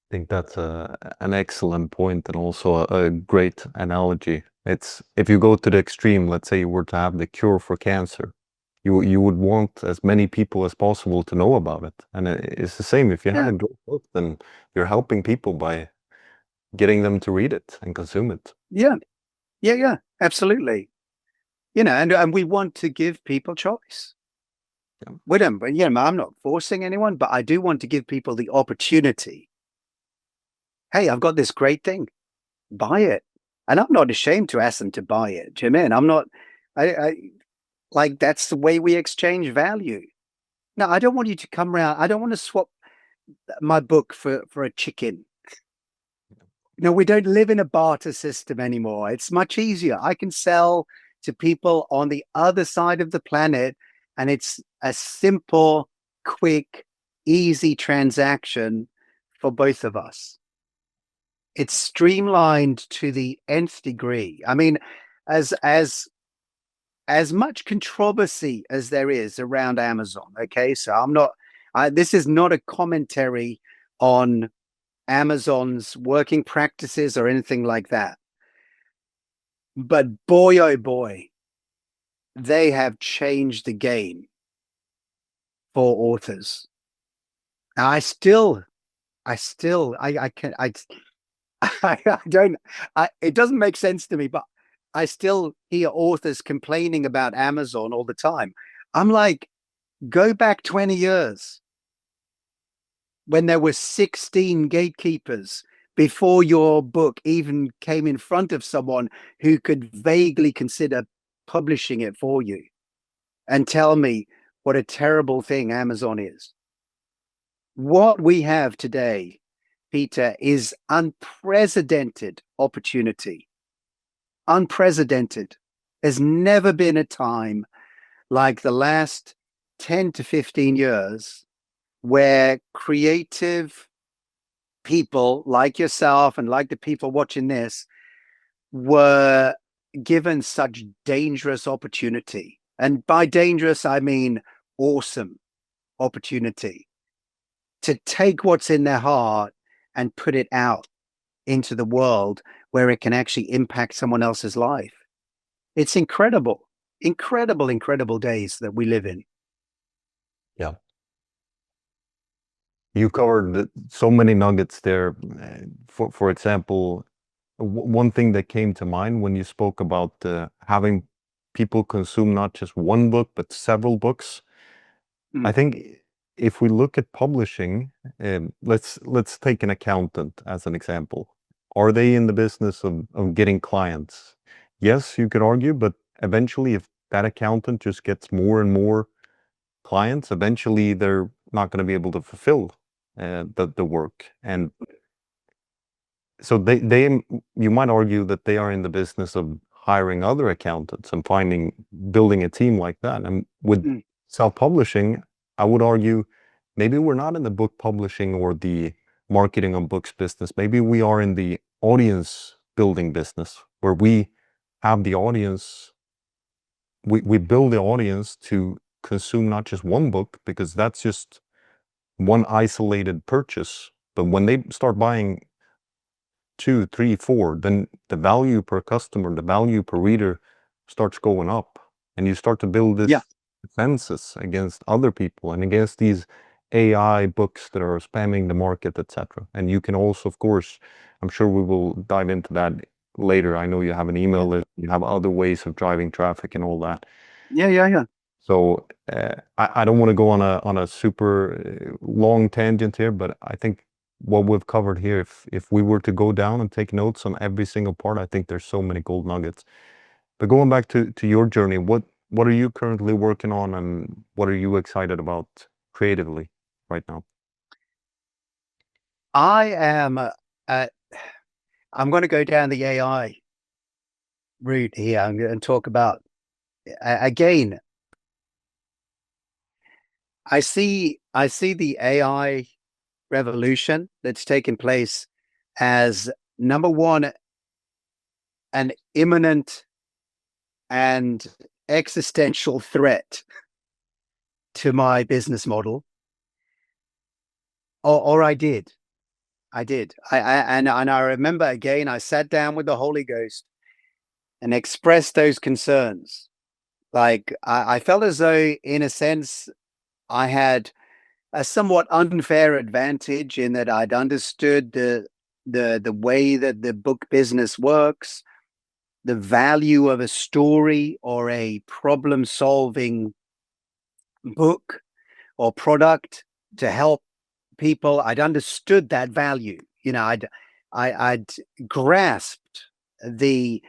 I think that's an excellent point and also a great analogy. It's if you go to the extreme, let's say you were to have the cure for cancer, you would want as many people as possible to know about it. And it's the same if you have Yeah. a good book, then you're helping people by getting them to read it and consume it. Yeah. Yeah. Yeah. Absolutely. You know, and we want to give people choice. Yeah. We don't, but you know, I'm not forcing anyone, but I do want to give people the opportunity. Hey, I've got this great thing. Buy it. And I'm not ashamed to ask them to buy it. Do you mean I'm not I like that's the way we exchange value. No, I don't want you to come around. I don't want to swap my book for a chicken. No, we don't live in a barter system anymore. It's much easier. I can sell to people on the other side of the planet, and it's a simple, quick, easy transaction for both of us. It's streamlined to the nth degree. I mean, as much controversy as there is around Amazon. Okay, so this is not a commentary on Amazon's working practices or anything like that. But boy, oh boy, they have changed the game for authors. Now, I can, I don't, it doesn't make sense to me, but I still hear authors complaining about Amazon all the time. I'm like, go back 20 years when there were 16 gatekeepers before your book even came in front of someone who could vaguely consider publishing it for you, and tell me what a terrible thing Amazon is. What we have today, Peter, is unprecedented opportunity. Unprecedented. There's never been a time like the last 10 to 15 years where creative people like yourself and like the people watching this were given such dangerous opportunity. And by dangerous, I mean awesome opportunity to take what's in their heart and put it out into the world where it can actually impact someone else's life. It's incredible, incredible, incredible days that we live in. Yeah. You covered so many nuggets there. For example, one thing that came to mind when you spoke about having people consume not just one book but several books. I think if we look at publishing, let's take an accountant as an example. Are they in the business of getting clients? Yes, you could argue, but eventually, if that accountant just gets more and more clients, eventually they're not going to be able to fulfill the work. And so they you might argue that they are in the business of hiring other accountants and building a team like that. And with self-publishing, I would argue maybe we're not in the book publishing or the marketing of books business. Maybe we are in the audience building business where we have the audience. We build the audience to consume not just one book, because that's just one isolated purchase. But when they start buying 2, 3, 4, then the value per customer, the value per reader starts going up. And you start to build this defenses against other people and against these AI books that are spamming the market, etc. And you can also, of course, I'm sure we will dive into that later. I know you have an email list, you have other ways of driving traffic and all that. Yeah. So I don't want to go on a super long tangent here, but I think what we've covered here, if we were to go down and take notes on every single part, I think there's so many gold nuggets. But going back to your journey, what are you currently working on, and what are you excited about creatively right now? I am. I'm going to go down the AI route here and talk about again. I see the AI revolution that's taken place as number one, an imminent and existential threat to my business model. Or I did. I did. And I remember again, I sat down with the Holy Ghost and expressed those concerns. Like I felt as though, in a sense, I had a somewhat unfair advantage in that I'd understood the way that the book business works, the value of a story or a problem solving book or product to help people. I'd understood that value. I'd grasped the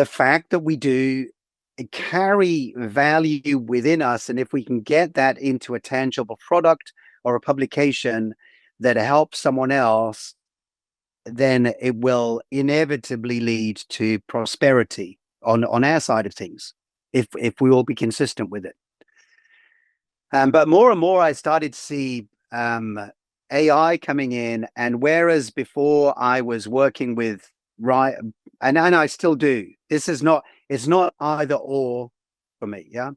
fact that we do carry value within us, and if we can get that into a tangible product or a publication that helps someone else, then it will inevitably lead to prosperity on our side of things, if we all be consistent with it. But more and more I started to see AI coming in, and whereas before I was working with and I still do. It's not either or for me, yeah.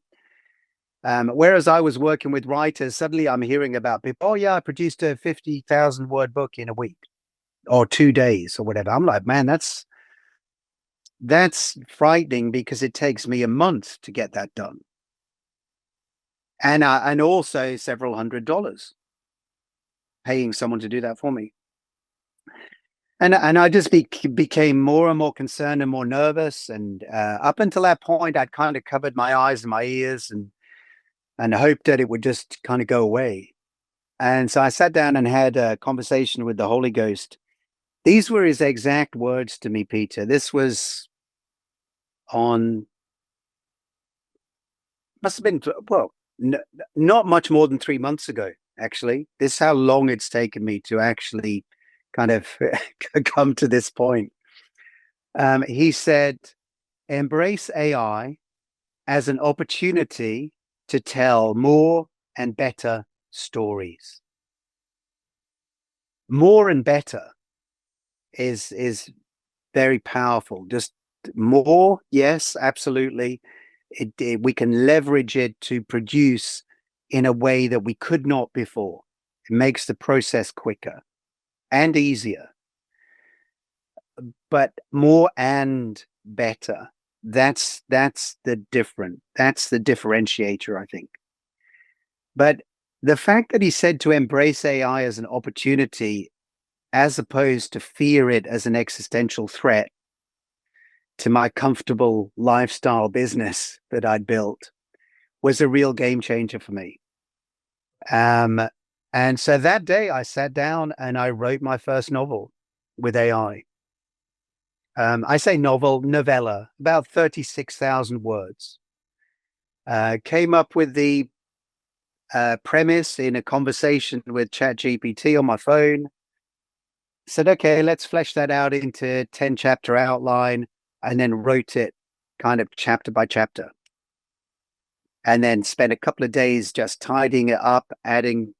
Whereas I was working with writers, suddenly I'm hearing about people. Oh yeah, I produced a 50,000 word book in a week or 2 days or whatever. I'm like, man, that's frightening, because it takes me a month to get that done, and also several $100s paying someone to do that for me. And I just became more and more concerned and more nervous. And up until that point, I'd kind of covered my eyes and my ears and hoped that it would just kind of go away. And so I sat down and had a conversation with the Holy Ghost. These were his exact words to me, Peter. This was must have been, well, not much more than 3 months ago, actually. This is how long it's taken me to actually kind of come to this point. He said, embrace AI as an opportunity to tell more and better stories. More and better is very powerful. Just more, yes, absolutely. We can leverage it to produce in a way that we could not before. It makes the process quicker and easier. But more and better, that's the differentiator, I think. But the fact that he said to embrace AI as an opportunity, as opposed to fear it as an existential threat to my comfortable lifestyle business that I'd built, was a real game changer for me. And so that day I sat down and I wrote my first novel with AI. I say novella, about 36,000 words. Came up with the premise in a conversation with ChatGPT on my phone. Said, okay, let's flesh that out into 10-chapter outline, and then wrote it kind of chapter by chapter. And then spent a couple of days just tidying it up, adding,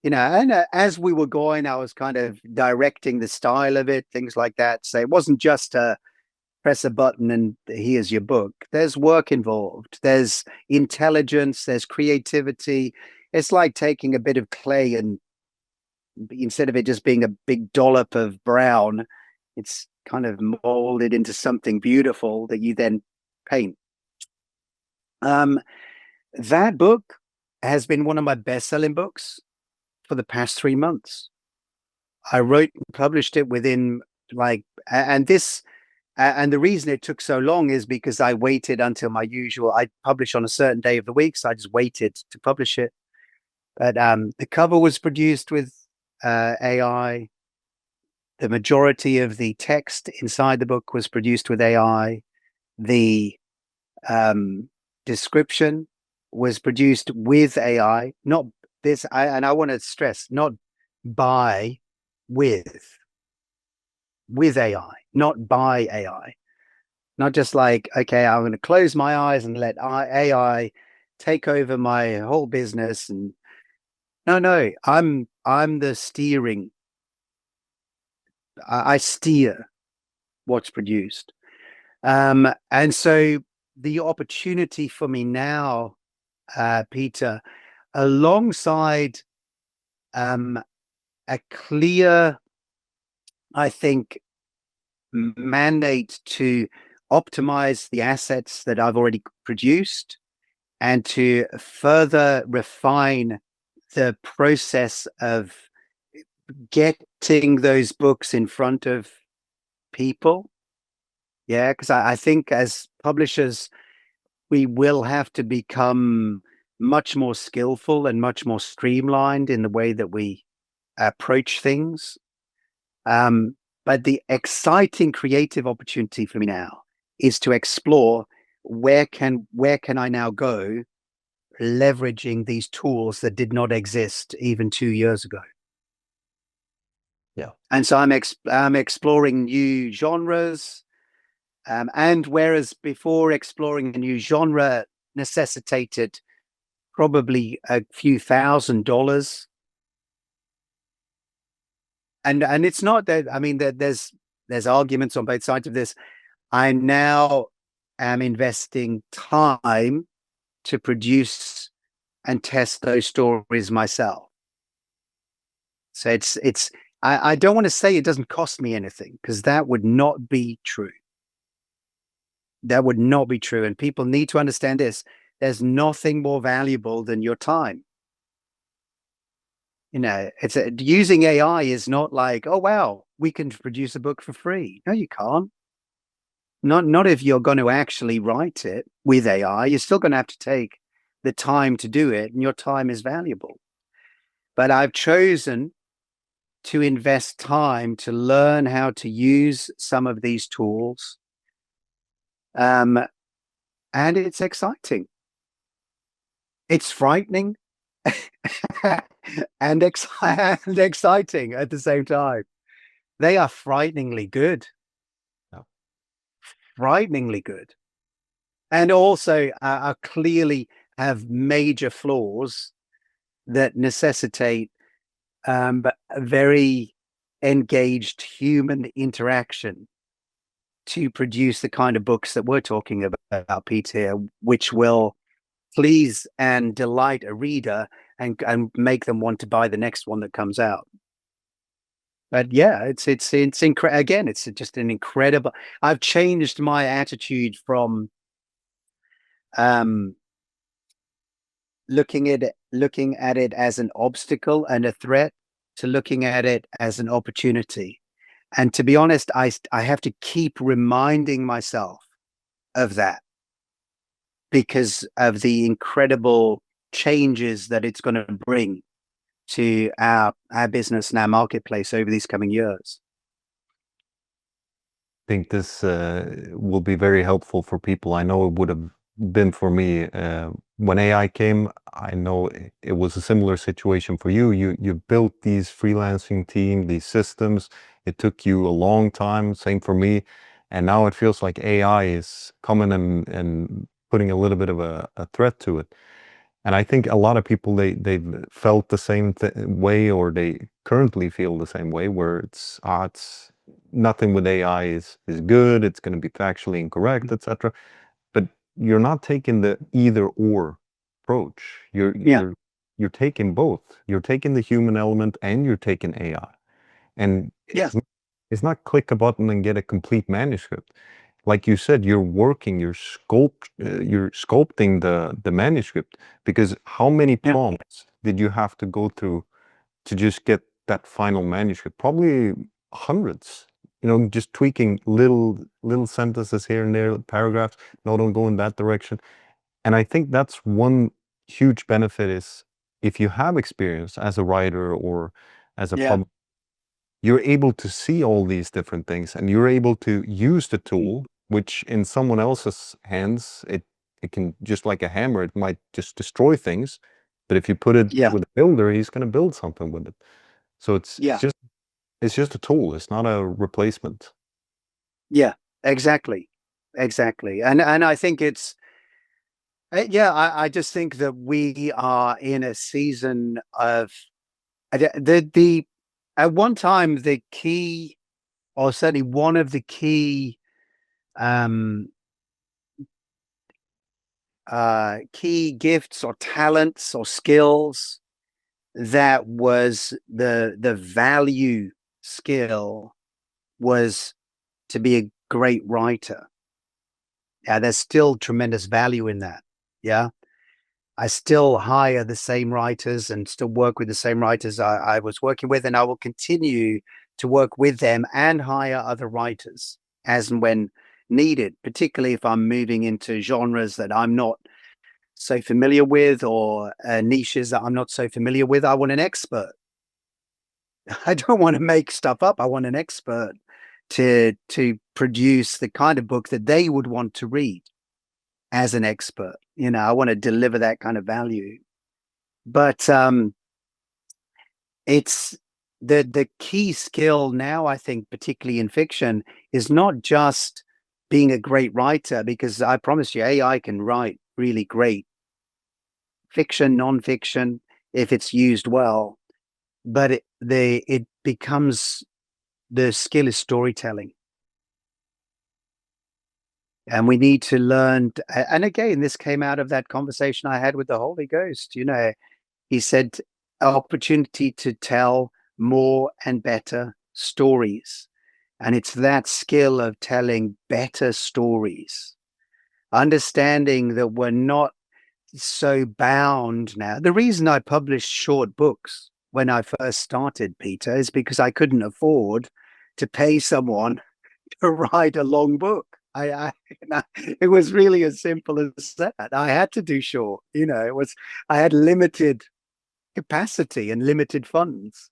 and as we were going, I was kind of directing the style of it, things like that. So it wasn't just press a button and here's your book. There's work involved. There's intelligence. There's creativity. It's like taking a bit of clay, and instead of it just being a big dollop of brown, it's kind of molded into something beautiful that you then paint. That book has been one of my best-selling books for the past 3 months. I wrote and published it within and the reason it took so long is because I waited until I publish on a certain day of the week, so I just waited to publish it. But the cover was produced with AI. The majority of the text inside the book was produced with AI. The description was produced with AI, not this. And I want to stress, not by, with AI, not by AI. Not just like, okay, I'm going to close my eyes and let AI take over my whole business and No, I'm the steering. I steer what's produced. And so the opportunity for me now, Peter, alongside a clear, I think, mandate to optimize the assets that I've already produced and to further refine the process of getting those books in front of people. Yeah, because I think as publishers, we will have to become much more skillful and much more streamlined in the way that we approach things. But the exciting creative opportunity for me now is to explore where can I now go leveraging these tools that did not exist even 2 years ago. Yeah. And so I'm exploring new genres. And whereas before exploring a new genre necessitated probably a few $1,000, and it's not that, I mean, that there's arguments on both sides of this. I now am investing time to produce and test those stories myself. So I don't want to say it doesn't cost me anything, because that would not be true. That would not be true. And people need to understand this. There's nothing more valuable than your time. Using AI is not like, oh, wow, we can produce a book for free. No, you can't. Not if you're going to actually write it with AI. You're still going to have to take the time to do it, and your time is valuable. But I've chosen to invest time to learn how to use some of these tools. And it's exciting. It's frightening and exciting at the same time. They are frighteningly good. Yeah. Frighteningly good. And also are clearly have major flaws that necessitate a very engaged human interaction to produce the kind of books that we're talking about, Peter, which will please and delight a reader and make them want to buy the next one that comes out. But yeah, it's again, it's just an incredible. I've changed my attitude from looking at it as an obstacle and a threat to looking at it as an opportunity. And to be honest, I have to keep reminding myself of that, because of the incredible changes that it's going to bring to our business and our marketplace over these coming years. I think this will be very helpful for people. I know it would have been for me when AI came. I know it was a similar situation for you. You built these freelancing team, these systems. It took you a long time. Same for me. And now it feels like AI is coming and putting a little bit of a threat to it. And I think a lot of people they've felt the same way, or they currently feel the same way, where it's nothing with AI is good. It's going to be factually incorrect, etc. But you're not taking the either or approach. You're taking both. You're taking the human element and you're taking AI. And it's not click a button and get a complete manuscript. Like you said, you're working, you're sculpting the manuscript, because how many prompts did you have to go through to just get that final manuscript? Probably hundreds. Just tweaking little sentences here and there, paragraphs. No, don't go in that direction. And I think that's one huge benefit is if you have experience as a writer or as a publisher, you're able to see all these different things, and you're able to use the tool, which in someone else's hands, it can, just like a hammer, it might just destroy things. But if you put it with a builder, he's going to build something with it. So it's just a tool. It's not a replacement. Yeah, exactly. And I think Yeah, I just think that we are in a season of the at one time the key, or certainly one of the key um key gifts or talents or skills, that was the value skill, was to be a great writer. Yeah, there's still tremendous value in that. Yeah. I still hire the same writers and still work with the same writers I was working with, and I will continue to work with them and hire other writers as and when needed, particularly if I'm moving into genres that I'm not so familiar with, or niches that I'm not so familiar with. I want an expert. I don't want to make stuff up. I want an expert to produce the kind of book that they would want to read as an expert. I want to deliver that kind of value. But it's the key skill now, I think, particularly in fiction, is not just being a great writer, because I promise you, AI can write really great fiction, nonfiction, if it's used well. But it becomes, the skill is storytelling. And we need to learn. And again, this came out of that conversation I had with the Holy Ghost. He said, opportunity to tell more and better stories. And it's that skill of telling better stories, understanding that we're not so bound now. The reason I published short books when I first started, Peter, is because I couldn't afford to pay someone to write a long book. It was really as simple as that. I had to do short. I had limited capacity and limited funds.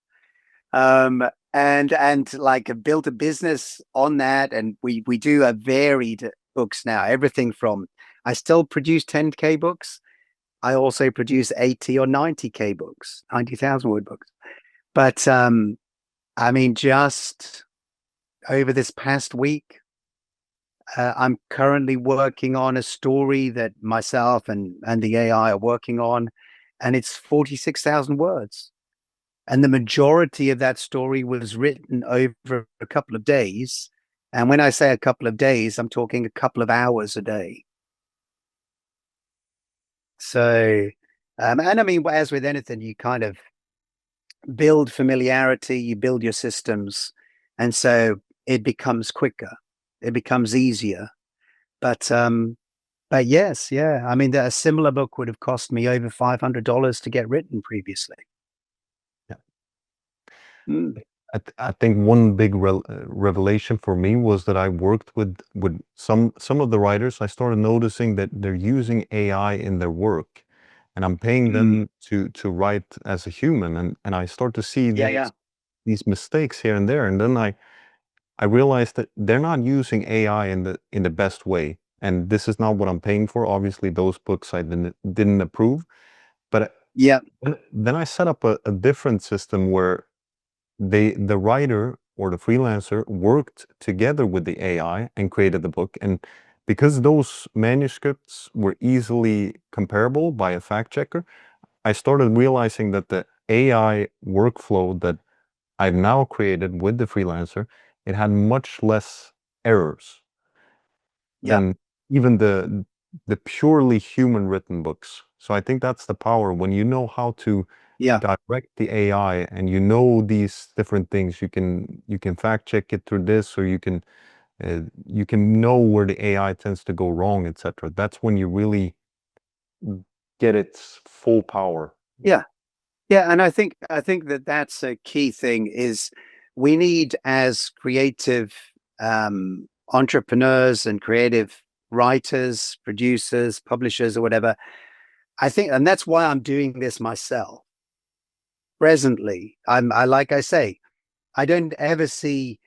And like built a business on that, and we do a varied books now. Everything from, I still produce 10K books. I also produce 80 or 90K books, 90,000 word books. But I mean, just over this past week, I'm currently working on a story that myself and the AI are working on, and it's 46,000 words. And the majority of that story was written over a couple of days. And when I say a couple of days, I'm talking a couple of hours a day. So, and I mean, as with anything, you kind of build familiarity, you build your systems. And so it becomes quicker, it becomes easier. But yes, yeah. I mean, a similar book would have cost me over $500 to get written previously. Yeah. Mm. I think one big revelation for me was that I worked with some of the writers. I started noticing that they're using AI in their work, and I'm paying Mm. them to write as a human, and I start to see Yeah, yeah, these mistakes here and there, and then I realized that they're not using AI in the best way, and this is not what I'm paying for. Obviously, those books I didn't approve, but yeah, then I set up a different system where the writer or the freelancer worked together with the AI and created the book. And because those manuscripts were easily comparable by a fact checker, I started realizing that the AI workflow that I've now created with the freelancer, it had much less errors yeah, than even the purely human written books. So I think that's the power when you know how to yeah. direct the AI and you know these different things. You can fact check it through this, or you can know where the AI tends to go wrong, etc. That's when you really get its full power. Yeah. Yeah, and I think that that's a key thing, is we need, as creative entrepreneurs and creative writers, producers, publishers, or whatever. I think, and that's why I'm doing this myself presently. I like I say, I don't ever see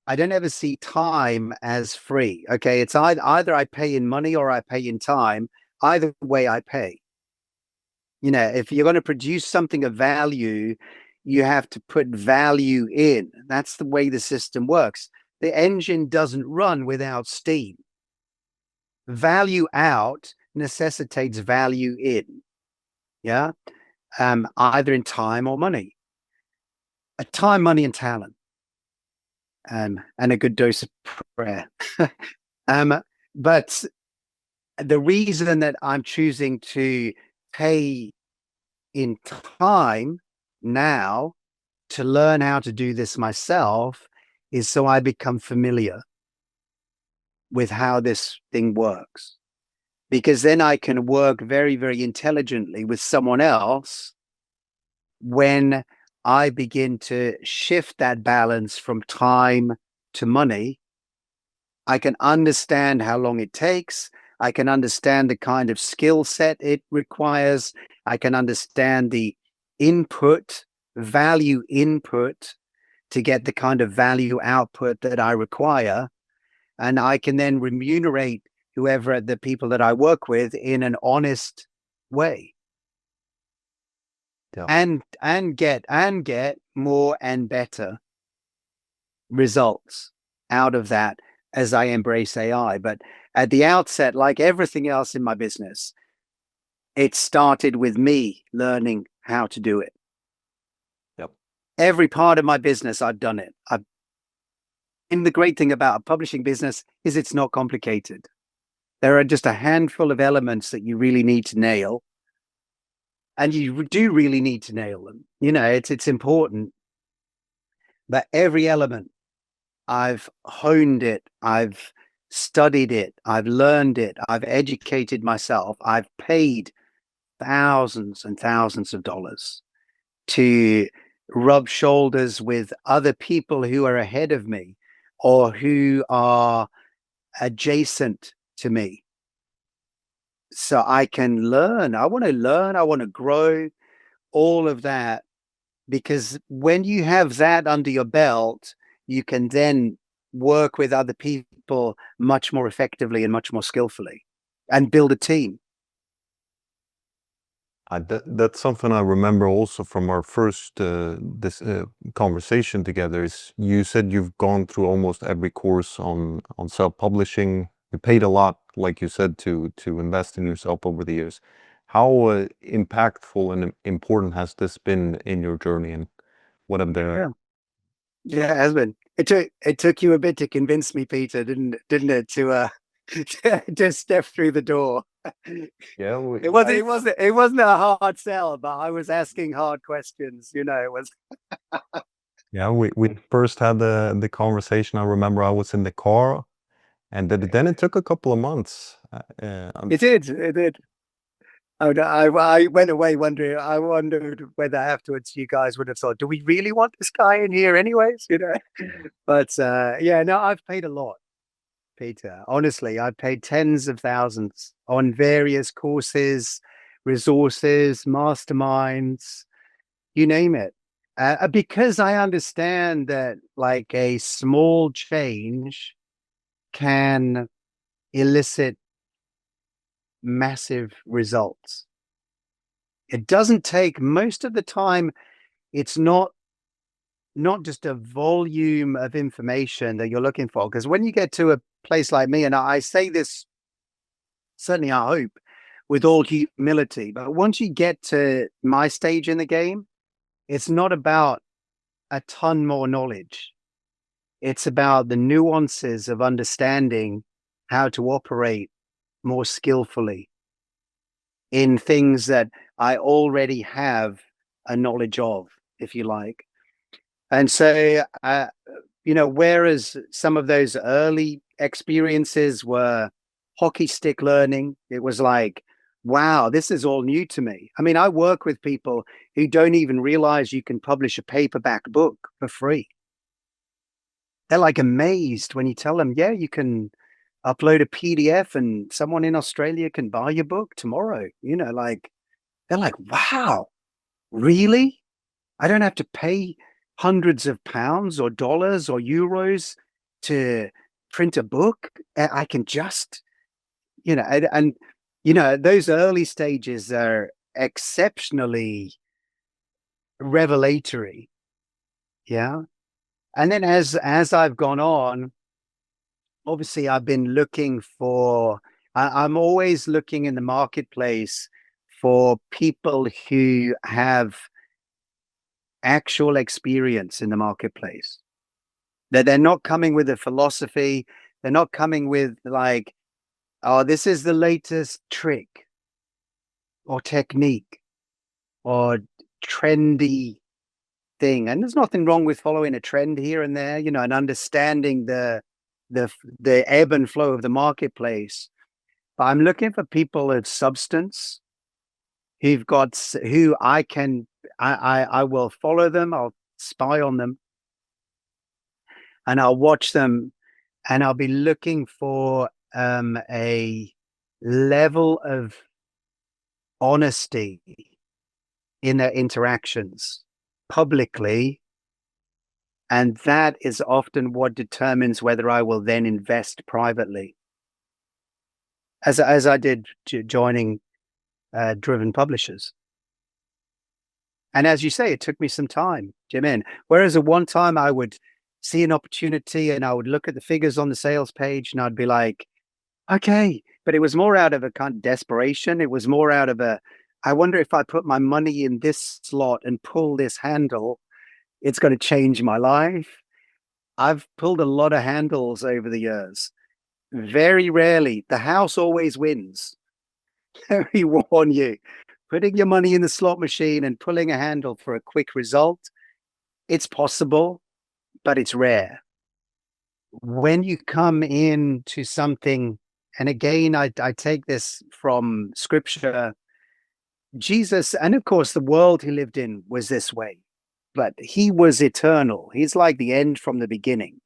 I don't ever see time as free. Okay, it's either I pay in money or I pay in time. Either way, I pay. If you're going to produce something of value, you have to put value in. That's the way the system works. The engine doesn't run without steam. Value out necessitates value in, yeah, either in time or money. Time, money, and talent, and a good dose of prayer. But the reason that I'm choosing to pay in time now to learn how to do this myself is so I become familiar with how this thing works. Because then I can work very, very intelligently with someone else when I begin to shift that balance from time to money. I can understand how long it takes. I can understand the kind of skill set it requires. I can understand the value input to get the kind of value output that I require. And I can then remunerate whoever the people that I work with in an honest way. Yeah. And get more and better results out of that as I embrace AI. But at the outset, like everything else in my business, it started with me learning how to do it. Yep. Every part of my business, I've done it. And the great thing about a publishing business is it's not complicated. There are just a handful of elements that you really need to nail. And you do really need to nail them. You know, it's important. But every element, I've honed it, I've studied it, I've learned it, I've educated myself, I've paid thousands and thousands of dollars to rub shoulders with other people who are ahead of me or who are adjacent to me. So I can learn. I want to learn. I want to grow, all of that. Because when you have that under your belt, you can then work with other people much more effectively and much more skillfully and build a team. That's something I remember also from our first this conversation together. Is you said you've gone through almost every course on self-publishing. You paid a lot, like you said, to invest in yourself over the years. How impactful and important has this been in your journey, and what have the Yeah, it has been. It took you a bit to convince me, Peter, didn't it, to just step through the door. Yeah, It wasn't a hard sell, but I was asking hard questions, you know, it was. yeah, we first had the conversation. I remember I was in the car, and then it took a couple of months. It did. I went away wondering. I wondered whether afterwards you guys would have thought, "Do we really want this guy in here, anyways?" You know. But yeah, no, I've paid a lot, Peter. Honestly, I've paid tens of thousands on various courses, resources, masterminds, you name it, because I understand that like a small change can elicit massive results. It doesn't take, most of the time, it's not just a volume of information that you're looking for. Because when you get to a place like me, and I say this, certainly I hope, with all humility, but once you get to my stage in the game, it's not about a ton more knowledge. It's about the nuances of understanding how to operate more skillfully in things that I already have a knowledge of, if you like. And so, you know, whereas some of those early experiences were hockey stick learning, it was like, wow, this is all new to me. I mean, I work with people who don't even realize you can publish a paperback book for free. They're like amazed when you tell them, yeah, you can upload a PDF and someone in Australia can buy your book tomorrow. You know, like, they're like, wow, really? I don't have to pay hundreds of pounds or dollars or euros to print a book. I can just, you know, and you know, those early stages are exceptionally revelatory. Yeah. And then as I've gone on, obviously I've been looking for I'm always looking in the marketplace for people who have actual experience in the marketplace. That they're not coming with a philosophy. They're not coming with like, oh, this is the latest trick or technique or trendy thing. And there's nothing wrong with following a trend here and there, you know, and understanding the ebb and flow of the marketplace. But I'm looking for people of substance who I will follow them. I'll spy on them and I'll watch them, and I'll be looking for a level of honesty in their interactions publicly. And that is often what determines whether I will then invest privately, as I did joining driven publishers. And as you say, it took me some time, Jim. Whereas at one time I would see an opportunity and I would look at the figures on the sales page and I'd be like, okay, but it was more out of a kind of desperation. It was more out of I wonder if I put my money in this slot and pull this handle, it's going to change my life. I've pulled a lot of handles over the years. Very rarely, the house always wins. Let me warn you. Putting your money in the slot machine and pulling a handle for a quick result, it's possible, but it's rare. When you come into something, and again, I take this from scripture, Jesus, and of course, the world he lived in was this way, but he was eternal. He's like the end from the beginning.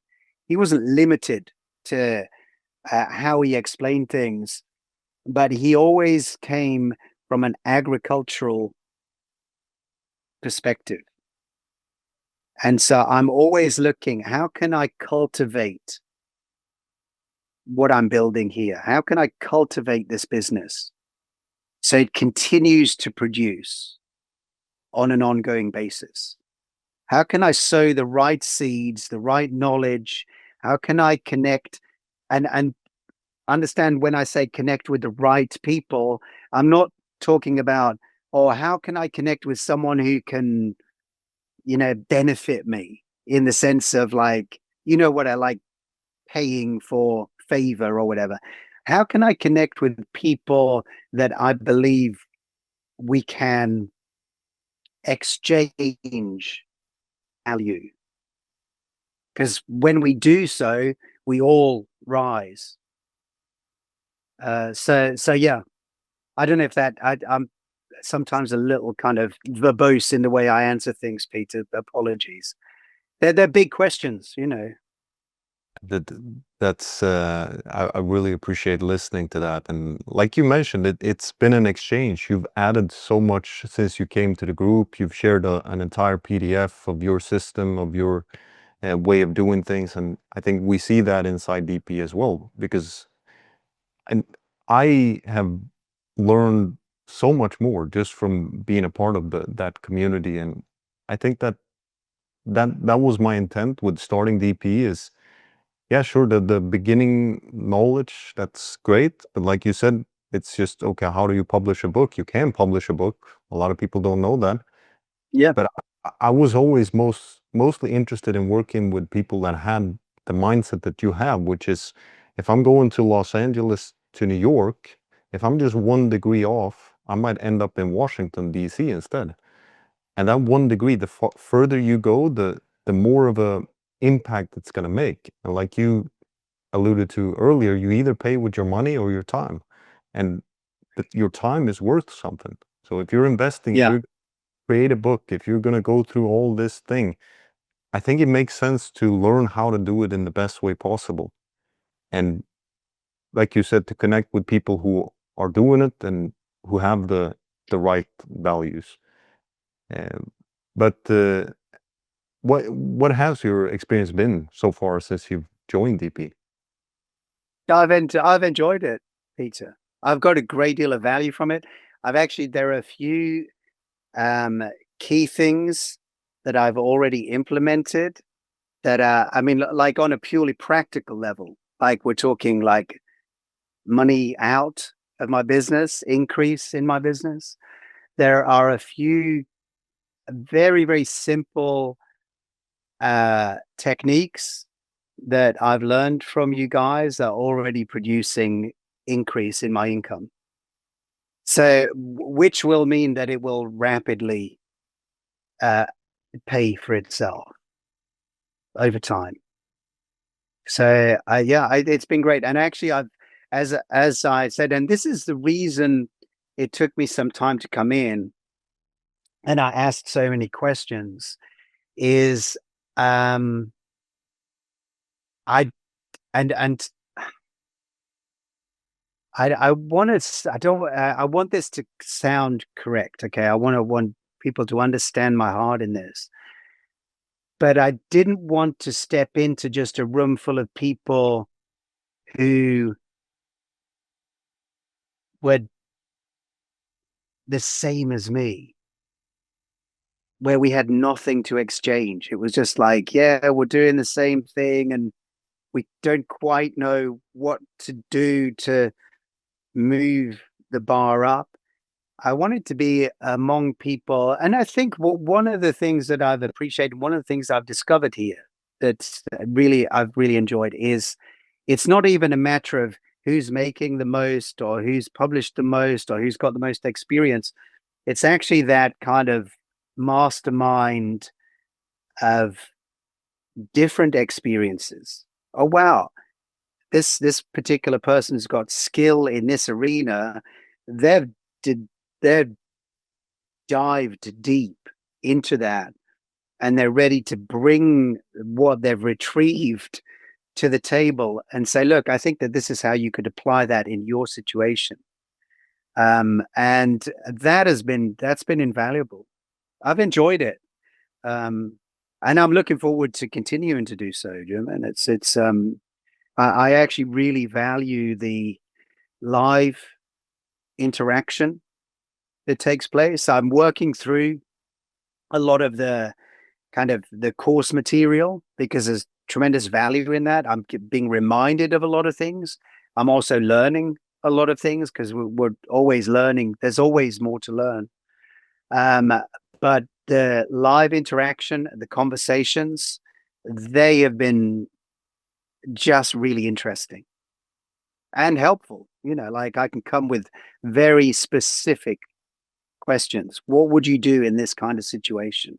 He wasn't limited to how he explained things, but he always came from an agricultural perspective. And so I'm always looking, how can I cultivate what I'm building here? How can I cultivate this business so it continues to produce on an ongoing basis? How can I sow the right seeds, the right knowledge? How can I connect and understand when I say connect with the right people, I'm not talking about, oh, how can I connect with someone who can, benefit me in the sense of like, what I like, paying for favor or whatever. How can I connect with people that I believe we can exchange value? Because when we do so, we all rise. So yeah, I don't know if I'm sometimes a little kind of verbose in the way I answer things, Peter. Apologies. They're big questions, That that's I really appreciate listening to that. And like you mentioned, it's been an exchange. You've added so much since you came to the group. You've shared an entire PDF of your system, of your way of doing things, and I think we see that inside DP as well, because and I have learned so much more just from being a part of that community. And I think that was my intent with starting DP is, yeah, sure, the beginning knowledge, that's great. But like you said, it's just, okay, how do you publish a book? You can publish a book. A lot of people don't know that. Yeah. But I was always mostly interested in working with people that had the mindset that you have, which is, if I'm going to Los Angeles to New York, if I'm just 1 degree off, I might end up in Washington, D.C. instead. And that 1 degree, the further you go, the more of a impact it's going to make. And like you alluded to earlier, you either pay with your money or your time, and your time is worth something. So if you're investing, if Yeah. you're create a book, if you're going to go through all this thing, I think it makes sense to learn how to do it in the best way possible. And like you said, to connect with people who are doing it and who have the right values. Um, but what has your experience been so far since you've joined DP? I've enjoyed it, Peter. I've got a great deal of value from it. There are a few key things that I've already implemented that I mean, like on a purely practical level, like we're talking like money out of my business, increase in my business. There are a few very, very simple techniques that I've learned from you guys that are already producing increase in my income. So, which will mean that it will rapidly pay for itself over time. So, it's been great. And actually, as I said, and this is the reason it took me some time to come in, and I asked so many questions, is I and I want to I don't I want this to sound correct. Okay, I want people to understand my heart in this, but I didn't want to step into just a room full of people who were the same as me, where we had nothing to exchange. It was just like, yeah, we're doing the same thing, and we don't quite know what to do to move the bar up. I wanted to be among people, and I think one of the things that I've appreciated, one of the things I've discovered here that's I've really enjoyed is it's not even a matter of who's making the most or who's published the most or who's got the most experience. It's actually that kind of mastermind of different experiences. Oh wow, this particular person's got skill in this arena. They've did they've dived deep into that, and they're ready to bring what they've retrieved to the table and say, look, I think that this is how you could apply that in your situation. And that's been invaluable. I've enjoyed it. And I'm looking forward to continuing to do so, Jim. And I actually really value the live interaction that takes place. I'm working through a lot of the kind of the course material because there's tremendous value in that. I'm being reminded of a lot of things. I'm also learning a lot of things because we're always learning. There's always more to learn. But the live interaction, the conversations, they have been just really interesting and helpful. Like I can come with very specific questions. What would you do in this kind of situation?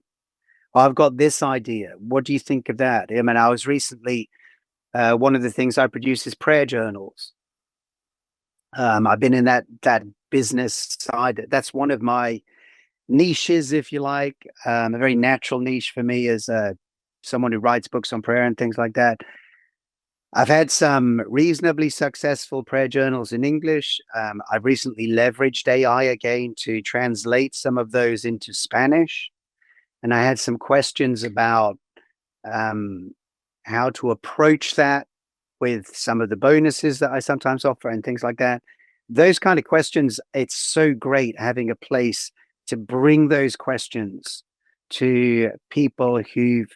I've got this idea. What do you think of that? I mean, I was recently, one of the things I produce is prayer journals. I've been in that business side. That's one of my niches, if you like. A very natural niche for me is someone who writes books on prayer and things like that. I've had some reasonably successful prayer journals in English. I've recently leveraged AI again to translate some of those into Spanish. And I had some questions about how to approach that with some of the bonuses that I sometimes offer and things like that. Those kind of questions, it's so great having a place to bring those questions to people who've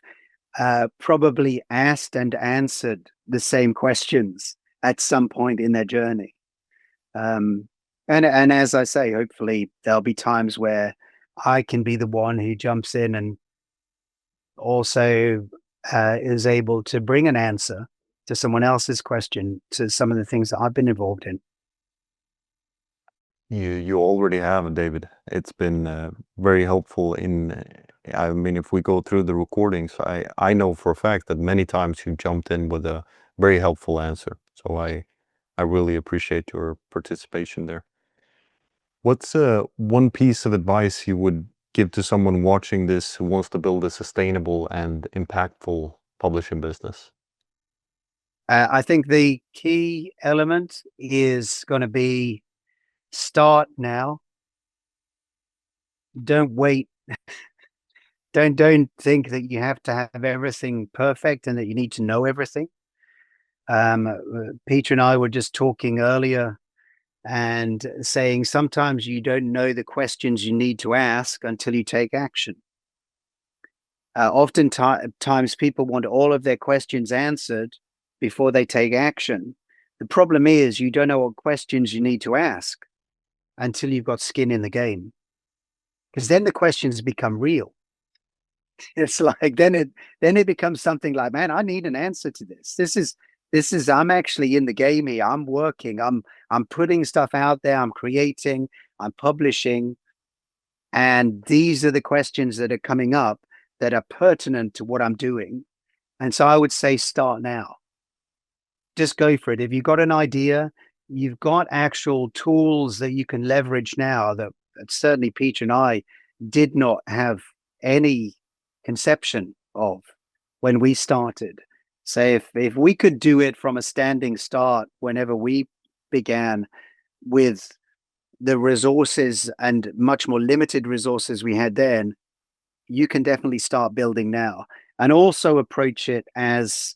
probably asked and answered the same questions at some point in their journey. And as I say, hopefully there'll be times where I can be the one who jumps in and also is able to bring an answer to someone else's question to some of the things that I've been involved in. You already have, David. It's been very helpful I mean, if we go through the recordings, I know for a fact that many times you jumped in with a very helpful answer. So I really appreciate your participation there. What's one piece of advice you would give to someone watching this who wants to build a sustainable and impactful publishing business? I think the key element is going to be start now. Don't wait. Don't think that you have to have everything perfect and that you need to know everything. Peter and I were just talking earlier and saying sometimes you don't know the questions you need to ask until you take action. Oftentimes people want all of their questions answered before they take action. The problem is you don't know what questions you need to ask until you've got skin in the game. Because then the questions become real. It's like then it becomes something like, man, I need an answer to this. This is I'm actually in the game here. I'm working. I'm putting stuff out there. I'm creating. I'm publishing. And these are the questions that are coming up that are pertinent to what I'm doing. And so I would say start now. Just go for it. If you've got an idea, you've got actual tools that you can leverage now that certainly Peter and I did not have any conception of when we started. So if we could do it from a standing start whenever we began with the resources and much more limited resources we had then, you can definitely start building now. And also approach it as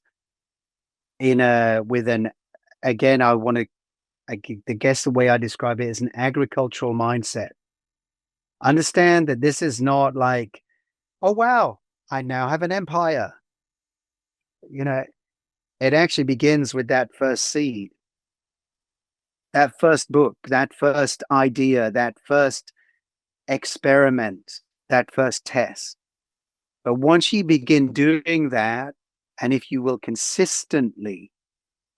with an, again, I guess the way I describe it is an agricultural mindset. Understand that this is not like, oh, wow, I now have an empire. It actually begins with that first seed, that first book, that first idea, that first experiment, that first test. But once you begin doing that, and if you will consistently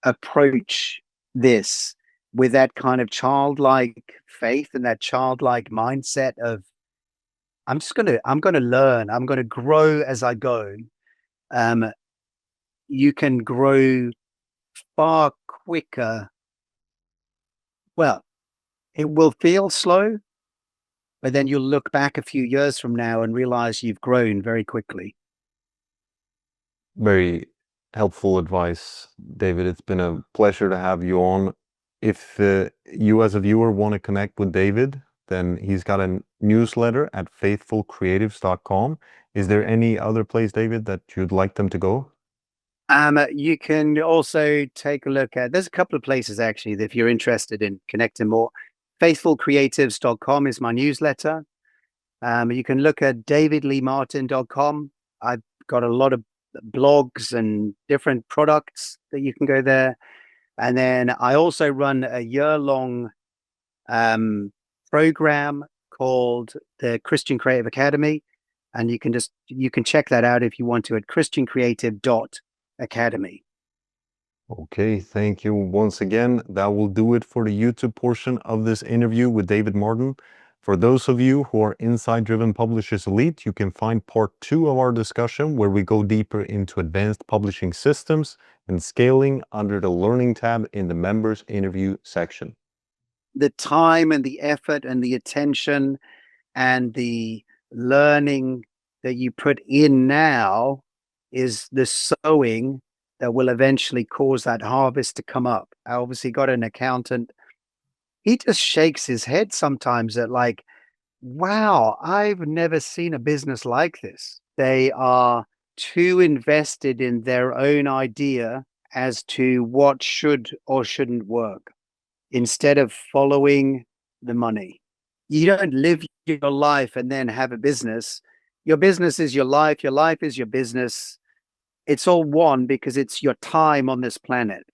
approach this with that kind of childlike faith and that childlike mindset of, I'm going to learn, I'm going to grow as I go. You can grow far quicker. Well, it will feel slow, but then you'll look back a few years from now and realize you've grown very quickly. Very helpful advice, David. It's been a pleasure to have you on. If you as a viewer want to connect with David, then he's got a newsletter at faithfulcreatives.com. Is there any other place, David, that you'd like them to go? You can also take a look at, there's a couple of places actually that if you're interested in connecting more. Faithfulcreatives.com is my newsletter. You can look at davidleemartin.com. I've got a lot of blogs and different products that you can go there. And then I also run a year-long program called the Christian Creative Academy. And you can check that out if you want to at christiancreative.academy. Okay, thank you once again. That will do it for the YouTube portion of this interview with David Martin. For those of you who are inside Driven Publishers Elite, you can find part 2 of our discussion where we go deeper into advanced publishing systems and scaling under the Learning tab in the members interview section. The time and the effort and the attention and the learning that you put in now is the sowing that will eventually cause that harvest to come up. I obviously got an accountant. He just shakes his head sometimes at like, wow, I've never seen a business like this. They are too invested in their own idea as to what should or shouldn't work instead of following the money. You don't live your life and then have a business. Your business is your life is your business. It's all one because it's your time on this planet.